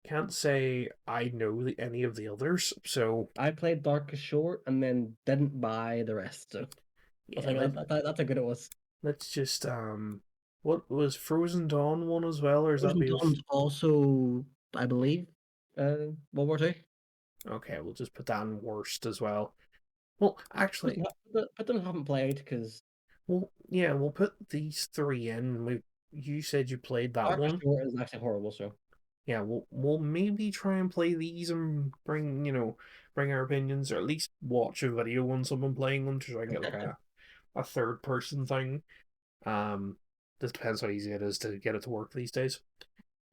can't say I know any of the others. So I played Darkest Shore and then didn't buy the rest. So yeah, that's how good it was. let's just what was Frozen Dawn one as well, or is that Frozen be Dawn's also, I believe, World War Two. okay? We'll just put that in worst as well. Well, actually, But them haven't played because well, yeah, we'll put these three in. You said you played that Darkest one. Shore is actually horrible. So Yeah, we'll maybe try and play these and bring our opinions, or at least watch a video on someone playing them to try and get like a third person thing. This depends how easy it is to get it to work these days.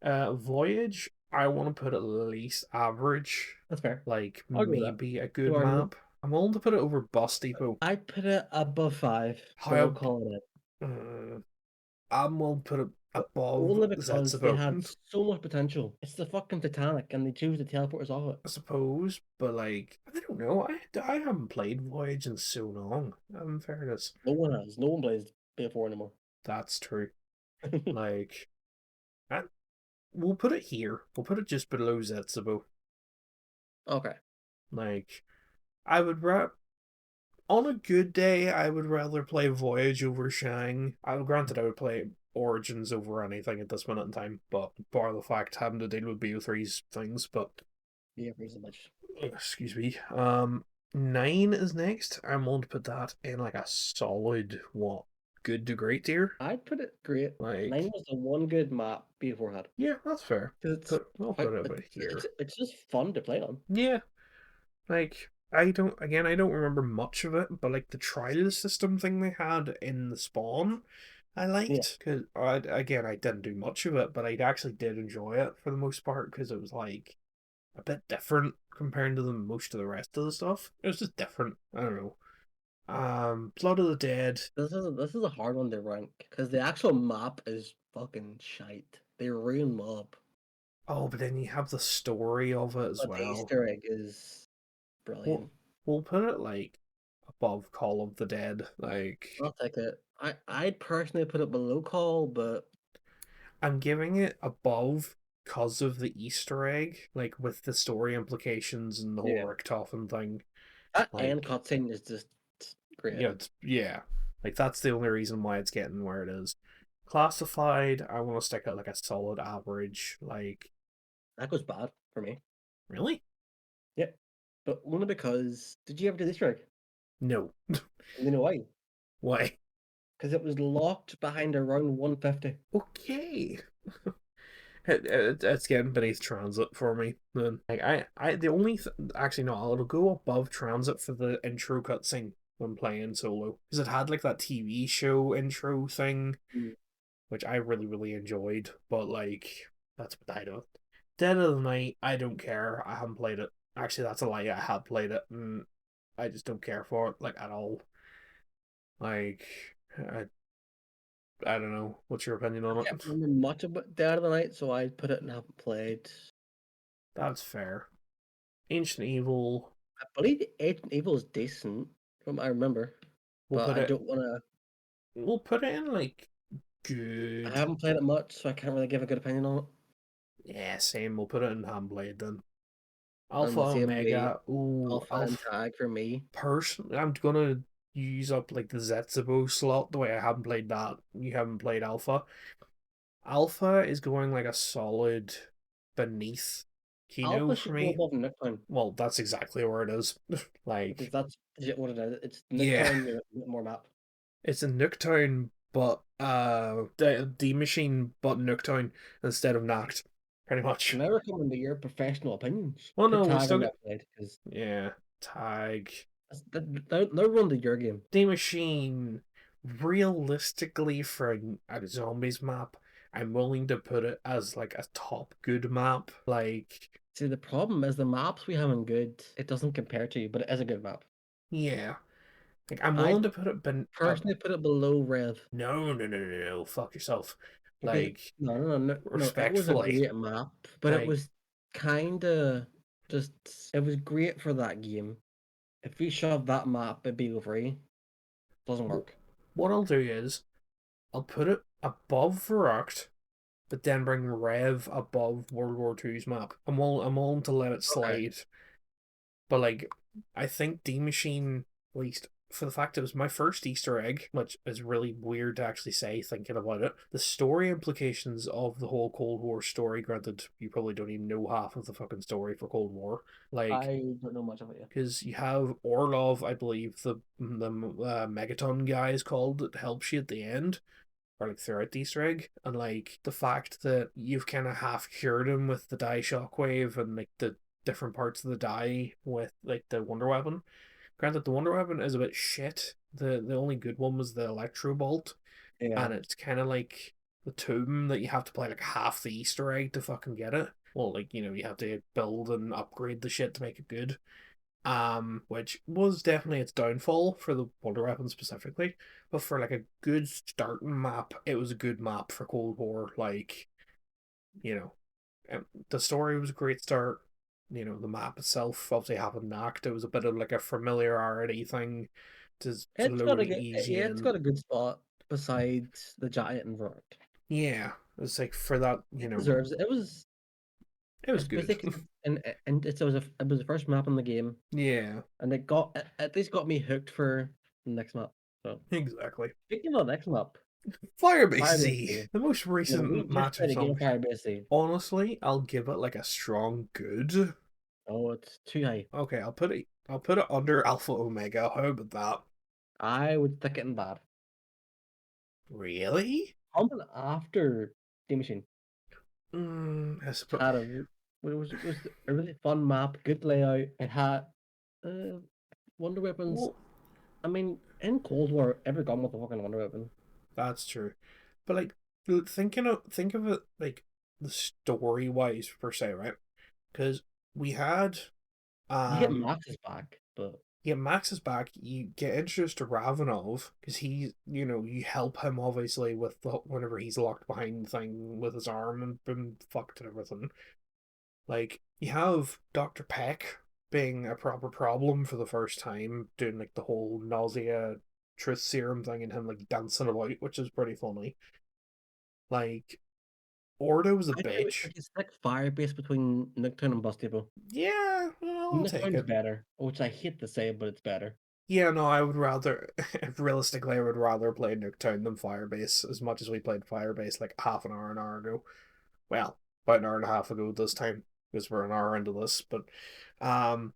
Voyage, I want to put at least average, that's fair. like I'll go with that. maybe a No good argument. map. I'm willing to put it over Bus Depot. I'd put it above five, but we'll How call it it. I'm willing to put it But above only because they Zetsubo, had so much potential. It's the fucking Titanic, and they choose to teleport us off it. I suppose, but like I don't know. I haven't played Voyage in so long. In fairness, No one has. No one plays Before anymore. that's true. Like, I, we'll put it here. We'll put it just below Zetsubo. Okay. Like, I would on a good day, I would rather play Voyage over Shang. Granted, I would play Origins over anything at this minute in time, but bar the fact having to deal with BO3's things. But Yeah, pretty much. excuse me. 9 is next. I'm willing to put that in like a solid what, good to great tier. I'd put it great. Nine Like, was the one good map Before had. yeah, that's fair. 'Cause it's I'll quite, put it about here. it's just fun to play on. Yeah, like I don't remember much of it, but like the trial system thing they had in the Spawn, I Yeah. liked because again I didn't do much of it, but I actually did enjoy it for the most part because it was like a bit different compared to the most of the rest of the stuff. It was just different. I don't know. Blood of the Dead. This is a hard one to rank because the actual map is fucking shite. They ruin mob, Oh, but then you have the story of it as but the well. Easter egg is We'll brilliant. we'll put it like above Call of the Dead. Like I'll take it. I'd personally put it below Call, but I'm giving it above because of the Easter egg, like with the story implications and the whole yeah, Richtofen thing. that end Like, cutscene is just great. yeah, like that's the only reason why it's getting where it is. Classified, I want to stick at like a solid average. Like, That goes bad for me. really? Yeah, but only because did you ever do the Easter egg? No. And you know why? Why? Because it was locked behind around 150. Okay. It's getting beneath transit for me. Then, like the only actually no, it'll go above transit for the intro cutscene when playing solo because it had like that TV show intro thing, Mm. which I really enjoyed. But like that's what I do. Dead of the Night, I don't care. I haven't played it. Actually, that's a lie. I have played it, and I just don't care for it like at all. Like, I, I don't know. What's your opinion on I it? can't remember much about Dead of the Night, so I put it and haven't played. That's fair. Ancient Evil, I believe Ancient Evil is decent, from what I remember, we'll but put I it. don't want to. We'll put it in like I good. haven't played it much, so I can't really give a good opinion on it. Yeah, same. We'll put it in Handblade then. And Alpha the same way, Omega. Ooh, Alpha and Alpha. Tag for me. Personally, I'm gonna use up like the Zetsubo slot the way I haven't played that. You haven't played Alpha. Alpha is going like a solid beneath Kino Alpha for should go me. above Nuketown Well, that's exactly where it is. because Like, that's legit what it is. It's yeah, Nuketown with a bit more map. it's a Nooktown, but D Machine, but Nooktown instead of Nacht, pretty much. Now we're coming to your professional opinions. Well, Put no, we Tag still on get that played because yeah. Tag they're run to your game. D Machine. Realistically, for a zombies map, I'm willing to put it as like a top good map. Like, See, the problem is the maps we have in good, it doesn't compare to you, but it is a good map. yeah, like I'm I willing to put it. personally put it below Rev No, no, no, no, no. Fuck yourself. because Like, no, it was a respectfully. great map, but it Like, was kind of just it was great for that game. If we shoved that map at BO3, doesn't work. what I'll do is I'll put it above Verrucht, but then bring Rev above World War Two's map. I'm willing to let it Okay. slide. But like, I think D Machine, at least for the fact it was my first Easter egg, which is really weird to actually say thinking about it. The story implications of the whole Cold War story, granted, you probably don't even know half of the fucking story for Cold War. Like, I don't know much about you. because you have Orlov, I believe the Megaton guy is called that helps you at the end, or like throughout the Easter egg, and like the fact that you've kind of half cured him with the die shockwave and like the different parts of the die with like the Wonder Weapon. Granted, the Wonder Weapon is a bit shit. The only good one was the Electro Bolt, Yeah. and it's kind of like the tomb that you have to play like half the Easter egg to fucking get it. Well, like you have to build and upgrade the shit to make it good. Which was definitely its downfall for the Wonder Weapon specifically. But for like a good starting map, it was a good map for Cold War. Like, you know, the story was a great start. The map itself obviously happened knocked. It was a bit of like a familiarity thing to It's got load a it easy yeah, it's in. got a good spot besides the Giant and Vert. Yeah, it's like for that, It deserves it. It was it was it's good. basically and it was the first map in the game, Yeah, and it got at least got me hooked for the next map. So exactly. speaking of the next map, Firebase Firebase Z, Sea. the most You know, we recent just match of played a game of zombies. Firebase Sea. Honestly, I'll give it like a strong good. Oh, it's too high. Okay, I'll put it under Alpha Omega. How about that? I would stick it in bad. Really? Coming after Steam Machine I suppose. had it was a really fun map, good layout. It had uh, Wonder Weapons. Well, I mean, in Cold War, every gun was a fucking Wonder Weapon. that's true. But like think of it like the story wise per se, right? Because we had You get um Max's back, but yeah, Max is back. You get introduced to Ravenov because you help him obviously with whenever he's locked behind the thing with his arm and been fucked and everything. Like, you have Dr. Peck being a proper problem for the first time, doing like the whole nausea truth serum thing and him like dancing about, which is pretty funny. Like, Ordo was a I think bitch. it's like Firebase between Nocturne and Bustable. Yeah, well, I'll take Nocturne's it. better, which I hate to say, but it's better. Yeah, no, I would rather, realistically, I would rather play Nuketown than Firebase as much as we played Firebase like half an hour ago. Well, about an hour and a half ago this time, because we're an hour into this, but, um,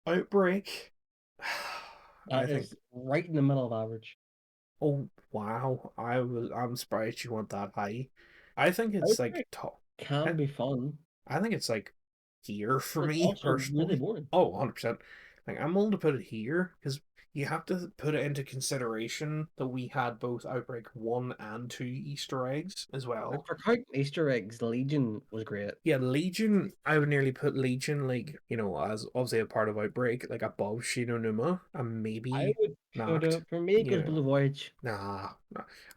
Outbreak. I That think. is right in the middle of average. Oh wow! I'm surprised you went that high. I think it's like Outbreak top. can I, be fun, I think it's like here for but it's me also really personally. boring. Oh, 100%. Like I'm willing to put it here because you have to put it into consideration that we had both Outbreak 1 and 2 Easter eggs as Like well. for counting Easter eggs, Legion was great. Yeah, Legion, I would nearly put Legion, like, as obviously a part of Outbreak, like above Shino Numa and I maybe would put Nacht. it for me. It You goes know, Blue Voyage. nah.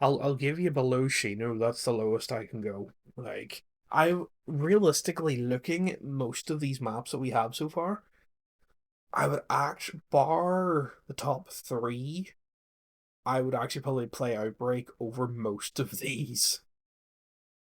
I'll give you below Shino. That's the lowest I can go. Like, I realistically looking at most of these maps that we have so far, I would actually bar the top three. I would actually probably play Outbreak over most of these.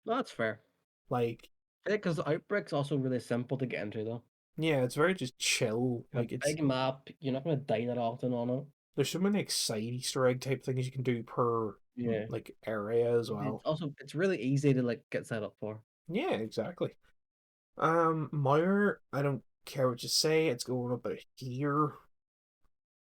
That's fair. Like, Yeah, because the Outbreak's also really simple to get into, though. yeah, it's very just chill. A Like, it's big map, you're not going to die that often on it. there's so many like side Easter egg type things you can do per Yeah. like area as It's well. also it's really easy to like get set up for. Yeah, exactly. Meyer, I don't care what you say, it's going up here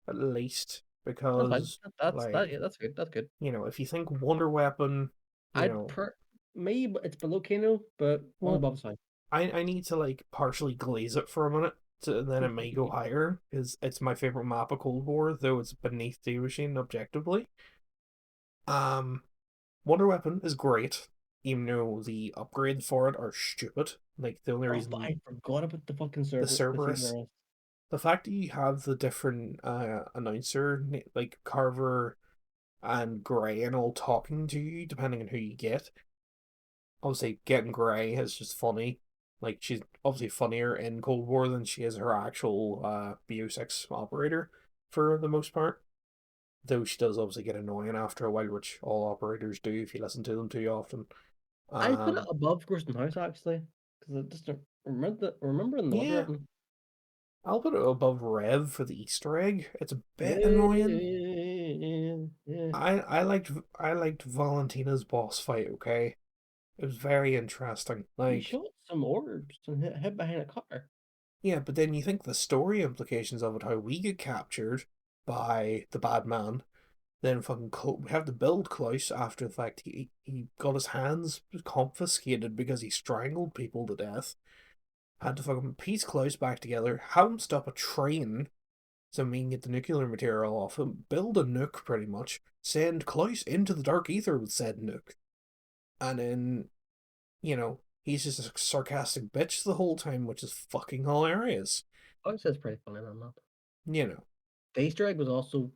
at least That's fine. because Yeah, that's good. That's good. if you think Wonder Weapon, you I'd know, per me, but it's below Kano, but on well, above is fine. I need to like partially glaze it for a minute. To, then it may go higher because it's my favorite map of Cold War, though it's beneath the machine objectively. Um, Wonder Weapon is great, even though the upgrades for it are stupid. Like the only Oh, but reason I forgot about the fucking the server, the Cerberus, Cerberus. the fact that you have the different announcer like Carver and Gray and all talking to you depending on who you get. Obviously, getting Gray is just funny. Like she's obviously funnier in Cold War than she is her actual BO6 operator for the most part. Though she does obviously get annoying after a while, which all operators do if you listen to them too often. I put it Um, above Gersten House actually, because I just don't remember in the Wonder yeah, Weapon. I'll put it above Rev for the Easter egg. It's a bit annoying. Yeah. I liked Valentina's boss fight. Okay, it was very interesting. He Like, shot some orbs and hid behind a car. yeah, but then you think the story implications of it, how we get captured by the bad man. Then fucking we have to build Klaus after the fact he got his hands confiscated because he strangled people to death. Had to fucking piece Klaus back together, have him stop a train so we can get the nuclear material off him, build a nuke pretty much, send Klaus into the dark ether with said nuke. And then, he's just a sarcastic bitch the whole time, which is fucking hilarious. Oh, it says pretty funny on that. You know. The Easter egg was also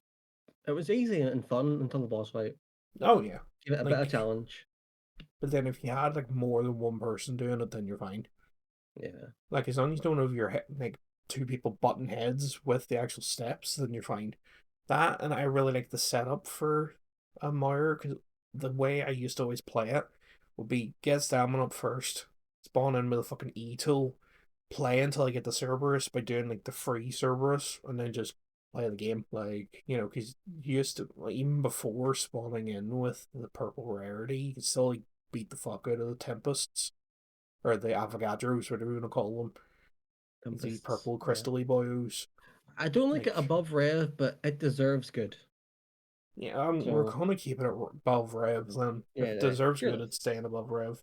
it was easy and fun until the boss fight. Oh yeah. Give it a bit of Like, challenge. but then if you had like more than one person doing it, then you're fine. Yeah. Like as long as you don't have your head, like two people button heads with the actual steps, then you're fine. That and I really like the setup for a Moira because the way I used to always play it would be get stamina up first, spawn in with a fucking E tool, play until I get the Cerberus by doing like the free Cerberus, and then just play the game. Like because you used to like, even before spawning in with the purple rarity, you could still like beat the fuck out of the Tempests or the Avogadros, whatever you want to call them, the Tempests. purple Yeah. crystally boyos. I don't like it Like, above Rev, but it deserves good. yeah, we're So gonna keep it above Rev. Then, if it yeah, deserves good, Tierlist. it's staying above Rev.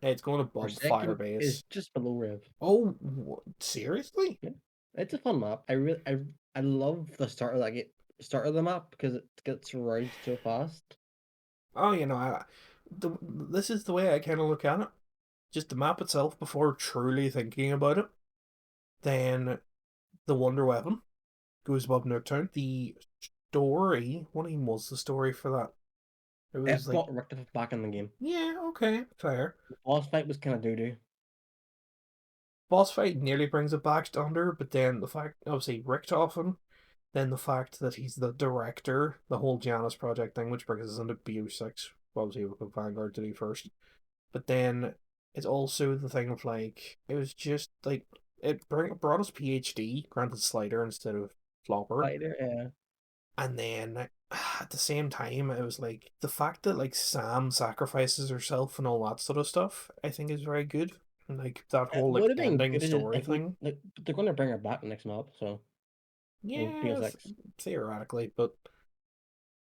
It's going above Forsaken is Firebase. just below Rev. Oh, seriously? Yeah. It's a fun map. I love the start of the map because it gets around so fast. Oh, this is the way I kind of look at it. Just the map itself before truly thinking about it. Then the Wonder Weapon goes above Nuketown. The story, what even was the story for that? It was It like, brought Rectif back in the game. yeah, okay, fair. The boss fight was kind of doo doo. Boss fight nearly brings it back to under, but then the fact, obviously, Richtofen, then the fact that he's the director, the whole Janus project thing, which brings us into BO6, obviously, we've got Vanguard to do first. But then it's also the thing of like, it was just like, brought us PhD, granted Slider instead of Flopper. Fighter, yeah. And then at the same time, it was like the fact that like Sam sacrifices herself and all that sort of stuff, I think is very good. And like that It whole would like have been ending good story if we thing. like they're going to bring her back next month, so in Yeah, BSX. theoretically, but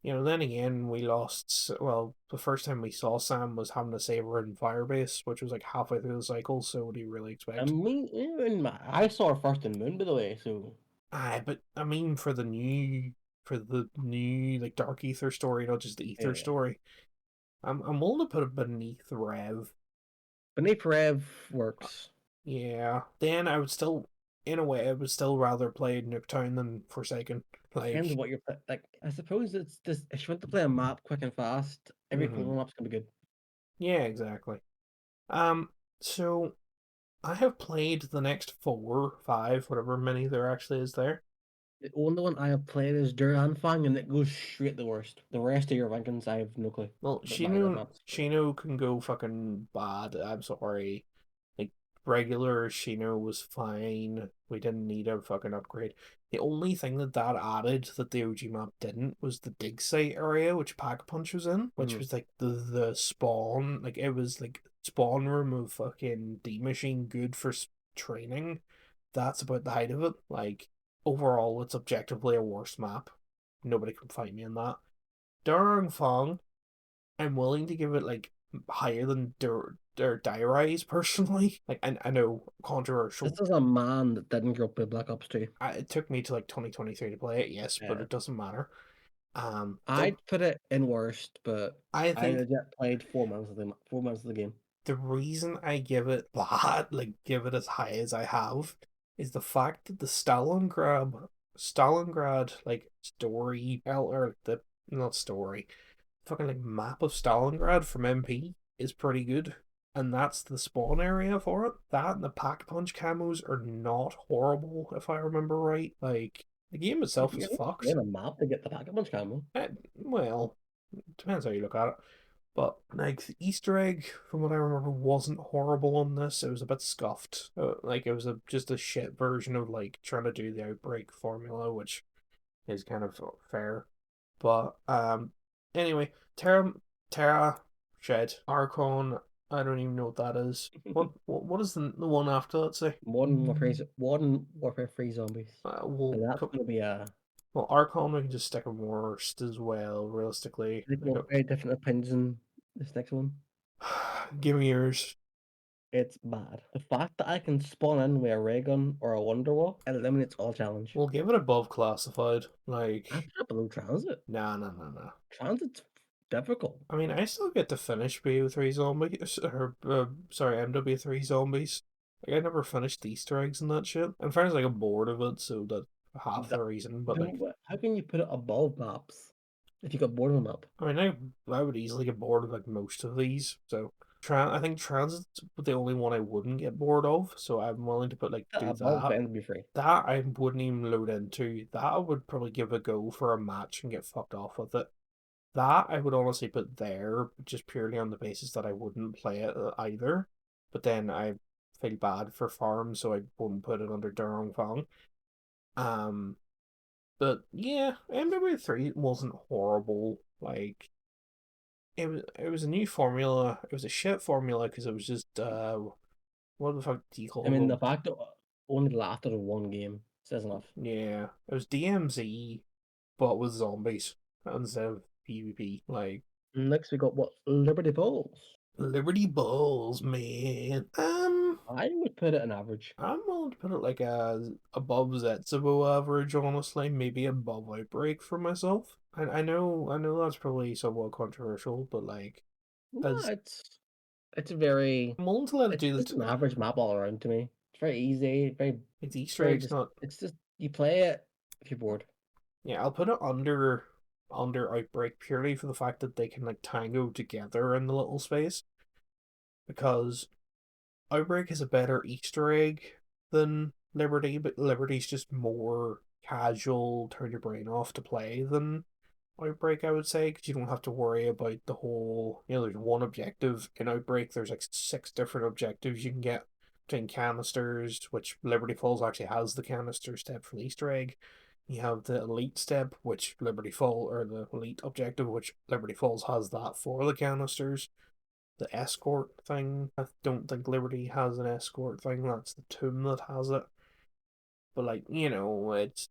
Then again, we lost. Well, the first time we saw Sam was having to save her in Firebase, which was like halfway through the cycle. So what do you really I expect? mean, I saw her first in Moon, by the way, so Aye, but I mean, for the new like Dark Ether story, not just the Ether yeah. story. I'm willing to put it beneath Rev. Beneath Rev Uh, works. Yeah. Then I would still, in a way, I would still rather play Nuketown than Forsaken. Depends on Like, what you're like. I suppose it's just if you want to play a map quick and fast, every hmm polar map's gonna be good. yeah, exactly. Um, so I have played the next four, five, whatever many there actually is there. The only one I have played is Duranfang, and it goes straight the worst. The rest of your rankings, I have no clue Well, what the Shino maps. Shino can go fucking bad. I'm sorry. Like regular Shino was fine. We didn't need a fucking upgrade. The only thing that added that the OG map didn't was the dig site area, which Pack Punch was in, which Mm. was like the spawn. Like it was like spawn room of fucking D machine, good for training. That's about the height of it. Like overall, it's objectively a worse map. Nobody can fight me in that. Darang Fong, I'm willing to give it like higher than their diaries personally. Like I know This controversial. is a man that didn't grow up with Black Ops 2. It took me to like 2023 to play it, yes, but Yeah. it doesn't matter. The I'd put it in worst, but I I think legit played 4 months of the 4 months of the game. the reason I give it that, like give it as high as I have, is the fact that the Stalingrad like story or the not story fucking like map of Stalingrad from MP is pretty good. And that's the spawn area for it. That and the pack punch camos are not horrible, if I remember right. Like the game itself is You're not fucked. playing a map to get the Pack-a-Punch camo. Well, depends how you look at it. But like the Easter egg, from what I remember, wasn't horrible on this. It was a bit scuffed. Like it was just a shit version of like trying to do the outbreak formula, which is kind of fair. But anyway, Terra Shed Archon. I don't even know what that is. What is the one after? Let's say. Modern Warfare 3 zombies. We'll And that's put gonna be a well Archon. We can just stick a worst as well. Realistically, I think like we'll very different opinions in this next one. give me yours. It's bad. The fact that I can spawn in with a ray gun or a Wonderwall eliminates all challenge. We'll give it above classified. I Like put it below transit. nah nah nah nah. Transit's difficult. I mean, I still get to finish BO3 zombies or sorry MW3 zombies. Like I never finished the Easter eggs and that shit. In fairness, like I'm bored of it, so that half the That, reason. But like how can you put it above maps if you got bored of a map? I mean, I would easily get bored of like most of these. So I think Transit's the only one I wouldn't get bored of. So I'm willing to put like do Above that. then would be free. That I wouldn't even load into. That I would probably give a go for a match and get fucked off with it. That I would honestly put there just purely on the basis that I wouldn't play it either. But then I feel bad for Farm, so I wouldn't put it under Durong Fong. Um, but yeah, MW3 wasn't horrible. Like it was a new formula. It was a shit formula because it was just what the fuck do you I call mean, the them? fact that only lasted one game says enough. Yeah, it was DMZ but with zombies instead of PvP. Like Next, we got what? Liberty Balls. Liberty Balls, man. I would put it an average. I'm willing to put it like a above Zetsubo average, honestly, maybe above Outbreak for myself. I know that's probably somewhat controversial, but like No, as it's very I'm willing to let it it's do just this. an average map all around to me. It's very easy, It's Easter very eggs, just not it's just you play it if you're bored. yeah. I'll put it under Outbreak purely for the fact that they can like tango together in the little space because Outbreak is a better Easter egg than Liberty, but Liberty's just more casual, turn your brain off to play than Outbreak, I would say, because you don't have to worry about the whole, there's one objective in Outbreak, there's like six different objectives you can get between canisters, which Liberty Falls actually has the canister step for the Easter egg. You have the elite step, which Liberty Fall, or the elite objective, which Liberty Falls has that for the canisters. The escort thing, I don't think Liberty has an escort thing, that's the tomb that has it. But like, it's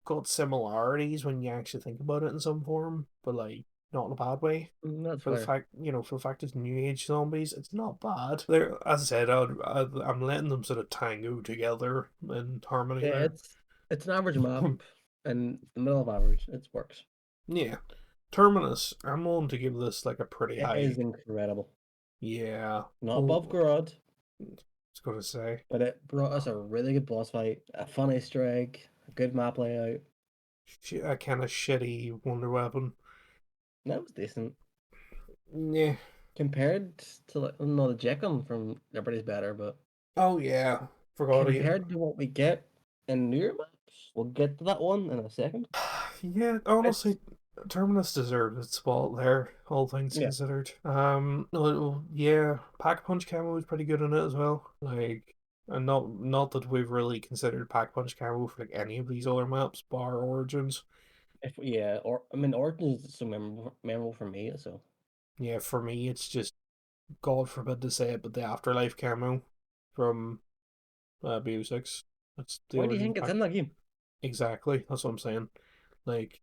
got similarities when you actually think about it in some form, but like not in a bad way. That's For the fair. fact, for the fact it's new age zombies, it's not bad. They're, as I said, I'm letting them sort of tango together in harmony Yeah, there. it's an average map in the middle of average. It works. Yeah, Terminus. I'm willing to give this like a pretty It is high. incredible. Yeah. Not above Oh, Garod, I was gonna say, but it brought us a really good boss fight, a fun Easter egg, a good map layout. a kind of shitty Wonder Weapon. That was decent. Yeah. Compared to like, no, the Jekyll from Liberty's better, but Oh yeah. Forgot it. compared to what we get in newer maps, we'll get to that one in a second. Yeah, It's honestly, Terminus deserved its spot there, all things yeah. considered. No, yeah, Pack Punch Camo was pretty good in it as well. Like, and not that we've really considered Pack Punch Camo for like any of these other maps, bar Origins. If yeah, or I mean, Origins is so memorable for me. So Yeah, for me, it's just God forbid to say it, but the Afterlife camo from BO6. That's the why do you Origins think it's pack. in that game? Exactly, that's what I'm saying. Like,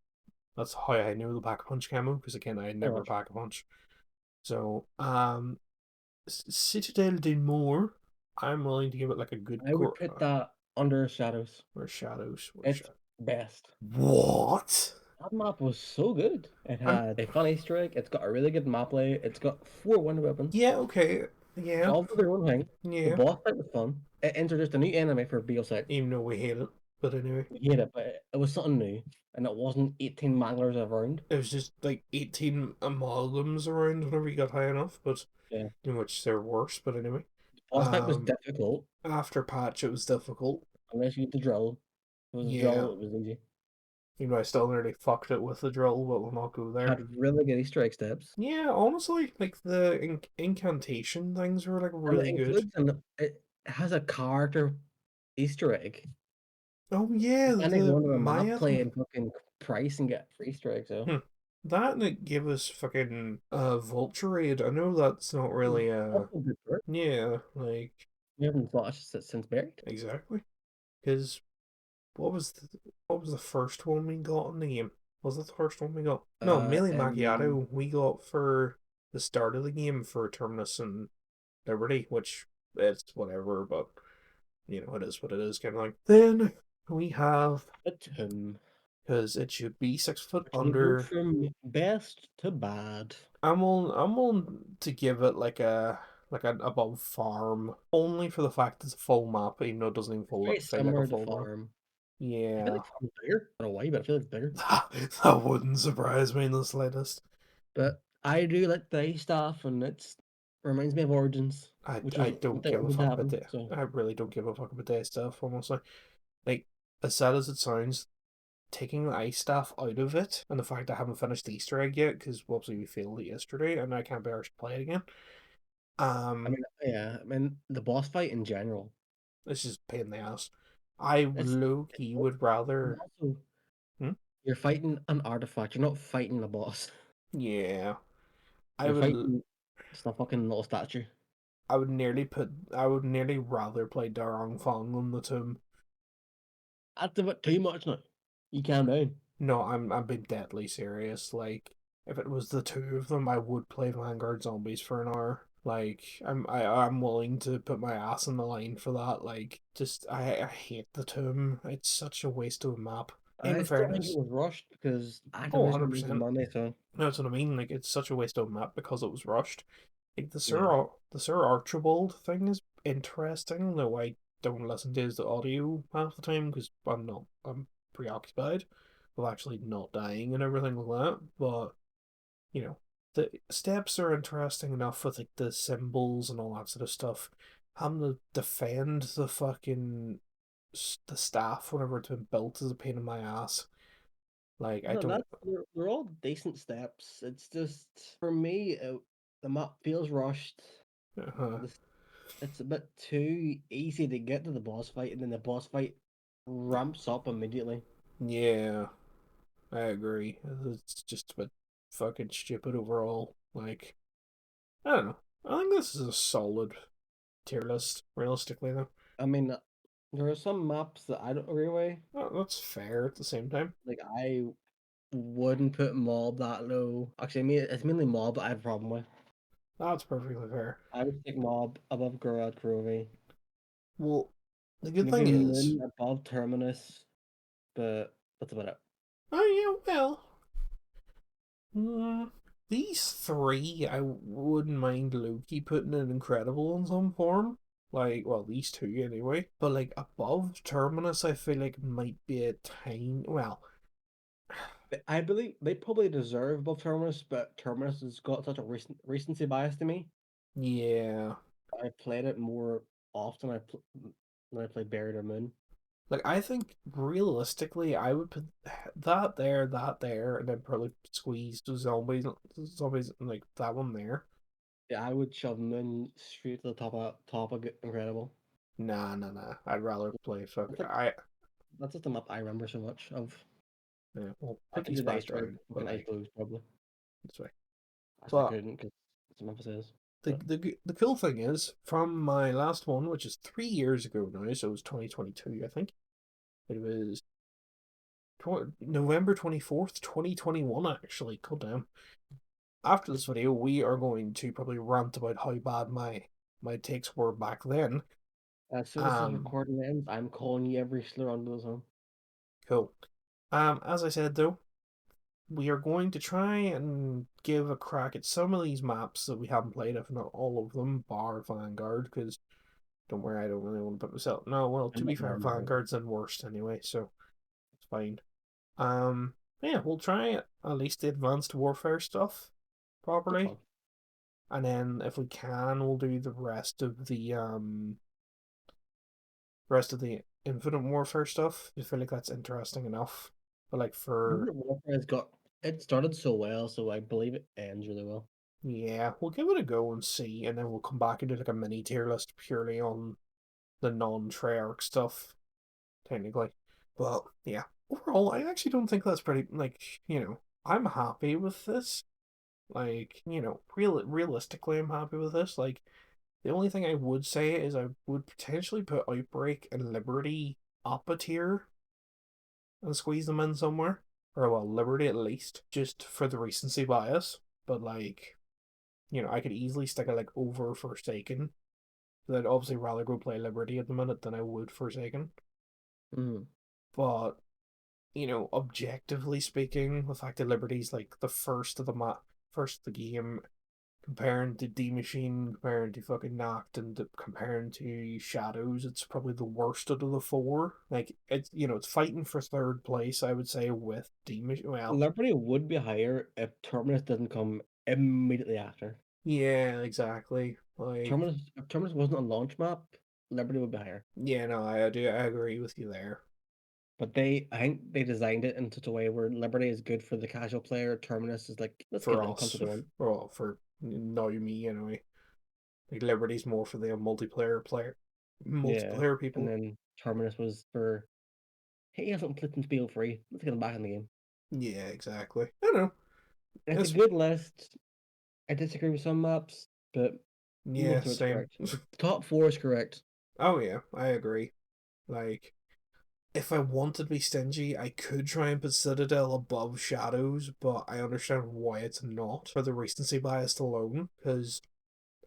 that's how I knew the Pack Punch camo because again, I Pretty never much. Pack a Punch. So, Citadel de Moor, I'm willing to give it like a good I would put that under Shadows. or Shadows or It's Shadows. best. What? That map was so good. It I'm had a fun Easter egg. It's got a really good map layout. It's got four wonder weapons. yeah, okay, They yeah, all do their own thing. The yeah. boss fight was fun. It introduced a new enemy for BO6. Even though we hate it, but anyway, We hate it, but it was something new, and it wasn't 18 manglers around. it was just like 18 amalgams around whenever you got high enough, but Yeah, in which they're worse. But anyway, the boss fight was um, difficult after patch it was difficult. unless you get the drill. If it was a Yeah, drill, it was easy. even though I still nearly fucked it with the drill, but we'll not go there. Had really good Easter egg steps, Yeah, honestly, like the incantation things were like and it really good. includes and it has a character Easter egg. Oh yeah, And they the go into a map, Maya play thing. and fucking price and get free Easter eggs. So Hmm. That and it gave us fucking Vulture Aid. I know that's not really also good for it. yeah, like We haven't watched it since buried. exactly. Because what was what was the first one we got in the game? Was it the first one we got? No, Melee And Macchiato we got for the start of the game for Terminus and Liberty, which it's whatever, but it is what it is, kind of like. Then we have a tomb. because it should be 6 foot Which will go under. from best to bad. I'm on to give it like an above farm only for the fact it's a full map, even though it doesn't even It's feel, very feel like a similar to full map. Farm. I feel Yeah, like Farm's bigger. I don't know why, but I feel like it's bigger. that wouldn't surprise me in the slightest. But I do like the ice staff, and it's reminds me of Origins, which I was don't what they give a wanted to fuck about happen. that. So I really don't give a fuck about that stuff. Honestly, like as sad as it sounds, taking the ice staff out of it and the fact I haven't finished the Easter egg yet because obviously we failed it yesterday and I can't bear to play it again. I Um, mean, yeah, I mean the boss fight in general. it's just a pain in the ass. I It's, low it's key fun, would and rather. also Hmm? you're fighting an artifact. You're not fighting a boss. Yeah, I You're would. fighting just a fucking little statue. I would nearly put. I would nearly rather play Darong Fong than the Tomb. That's a bit too much now. You calm down. No, I'm being deadly serious. Like, if it was the two of them, I would play Vanguard Zombies for an hour. Like, I'm willing to put my ass on the line for that. Like, just I hate the Tomb. It's such a waste of a map. I In still think it fairness, was rushed because oh, Activision losing 100%. money. So That's what I mean. Like, it's such a waste of a map because it was rushed. Like yeah. The Sir Archibald thing is interesting, though I don't listen to his audio half the time because I'm preoccupied with actually not dying and everything like that. But you know, the steps are interesting enough with like the symbols and all that sort of stuff. Having to defend the fucking the staff whenever it's been built is a pain in my ass. Like I No, don't. they're all decent steps. It's just for me, the map feels rushed. Uh, This it's a bit too easy to get to the boss fight, and then the boss fight ramps up immediately. yeah, I agree. It's just a bit fucking stupid overall. Like, I don't know. I think this is a solid tier list, realistically, though. I mean, There are some maps that I don't agree with. Oh, that's fair at the same time. Like I wouldn't put mob that low. Actually, I mean it's mainly mob that I have a problem with. That's perfectly fair. I would take mob above Gurad Groovy. Well, the good Maybe thing is, Moon above Terminus, but that's about it. oh yeah, well, mm, these three I wouldn't mind Loki putting in Incredible in some form. Like, well, these two anyway. But like above Terminus, I feel like might be a tiny. Well, I believe they probably deserve above Terminus, but Terminus has got such a recency bias to me. yeah. I played it more often than I played Buried or Moon. Like I think realistically, I would put that there, and then probably squeeze the zombies, like that one there. Yeah, I would shove Moon straight to the top of Incredible. Nah, nah, nah. I'd rather play fuck. That's like I that's just a map I remember so much of. Yeah, well, I put could these do the back Ice Road, down, but fucking Ice like Blues probably. this way. Actually, I But couldn't because it's Memphis is. But the cool thing is, from my last one, which is 3 years ago now, so it was 2022, I think. It was November 24th, 2021. Actually, god damn. After this video, we are going to probably rant about how bad my takes were back then. as soon as this Um, recording ends, I'm calling you every slur under the sun. cool. As I said though, we are going to try and give a crack at some of these maps that we haven't played, if not all of them, bar Vanguard, because don't worry, I don't really want to put myself. No, well, to I'm be not fair, Vanguard. Vanguard's the worst anyway, so it's fine. Yeah, we'll try at least the advanced warfare stuff That's properly, fun. and then if we can, we'll do the rest of the infinite warfare stuff. I feel like that's interesting enough. But like for Infinite Warfare has got it started so well, so I believe it ends really well. yeah, we'll give it a go and see, and then we'll come back and do like a mini tier list purely on the non-Treyarch stuff, technically. But yeah, overall, I actually don't think that's pretty. Like, I'm happy with this. Like, realistically, I'm happy with this. Like, the only thing I would say is I would potentially put Outbreak and Liberty up a tier and squeeze them in somewhere, or well, Liberty at least, just for the recency bias. But like, I could easily stick it like over Forsaken. So I'd obviously rather go play Liberty at the minute than I would Forsaken. Mm. But objectively speaking, the fact that Liberty's like the first of the game, comparing to D Machine, comparing to fucking Nacht, and comparing to Shadows, it's probably the worst out of the four. Like it's fighting for third place, I would say, with D Machine. Well, Liberty would be higher if Terminus didn't come immediately after. yeah, exactly. Like, If Terminus wasn't a launch map, Liberty would be higher. yeah, no, I agree with you there. But I think they designed it in such a way where Liberty is good for the casual player. Terminus is like, let's get For them, come to us, the one. well, for now me anyway. Like Liberty's more for the Yeah. multiplayer And people. then Terminus was for, hey, you have something Clifton Spiel free. Let's get them back in the game. Yeah, exactly. I don't know. It's a It's good list. I disagree with some maps, but yeah, most of it's same. correct. The top four is correct. Oh yeah, I agree. Like, if I wanted to be stingy, I could try and put Citadel above Shadows, but I understand why it's not for the recency bias alone. Because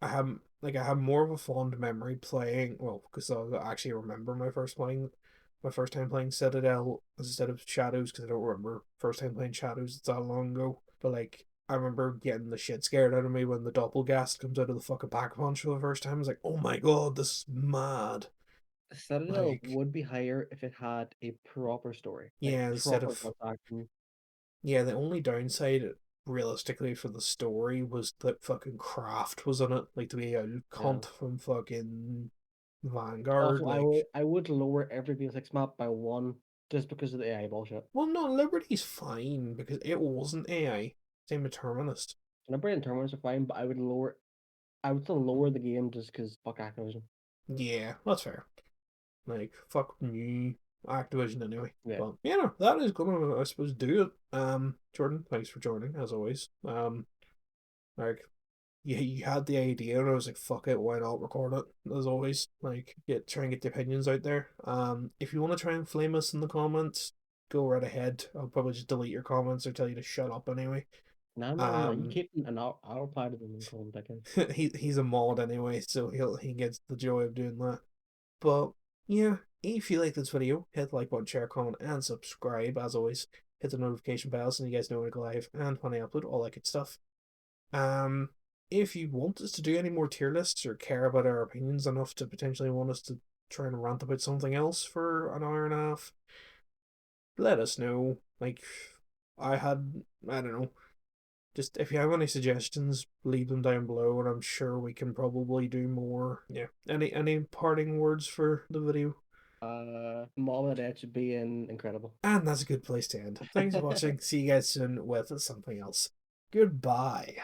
I have more of a fond memory playing. Well, because I actually remember my first time playing Citadel instead of Shadows. Because I don't remember first time playing Shadows. It's that long ago. But like, I remember getting the shit scared out of me when the Doppelgast comes out of the fucking pack punch for the first time. I was like, oh my god, this is mad. Citadel Like, would be higher if it had a proper story, like yeah, instead proper of voice acting. yeah, the only downside realistically for the story was that fucking Craft was in it, like the way out Yeah. cunt from fucking Vanguard. Also, Like, I would lower every BO6 map by one just because of the AI bullshit. well, no, Liberty's fine because it wasn't AI. Same with Terminus. Liberty and Terminus are fine, but I would still lower the game just because fuck Activision. Yeah, that's fair. Like, fuck me, Activision anyway. Yeah. But yeah, no, that is gonna, I suppose, do it. Jordan, thanks for joining as always. Like you had the idea, and I was like, fuck it, why not record it? As always, like, try and get the opinions out there. If you want to try and flame us in the comments, go right ahead. I'll probably just delete your comments or tell you to shut up anyway. No. You Um, keep them, and I'll reply to them and call them dickheads. he's a mod anyway, so he gets the joy of doing that. But yeah, if you like this video, hit the like button, share, comment, and subscribe. As always, hit the notification bell so you guys know when I go live and when I upload, all that good stuff. Um, if you want us to do any more tier lists or care about our opinions enough to potentially want us to try and rant about something else for an hour and a half, let us know. Like, I don't know. Just if you have any suggestions, leave them down below, and I'm sure we can probably do more. Yeah. Any parting words for the video? Mom and Dad should be incredible. And that's a good place to end. Thanks for watching. See you guys soon with something else. Goodbye.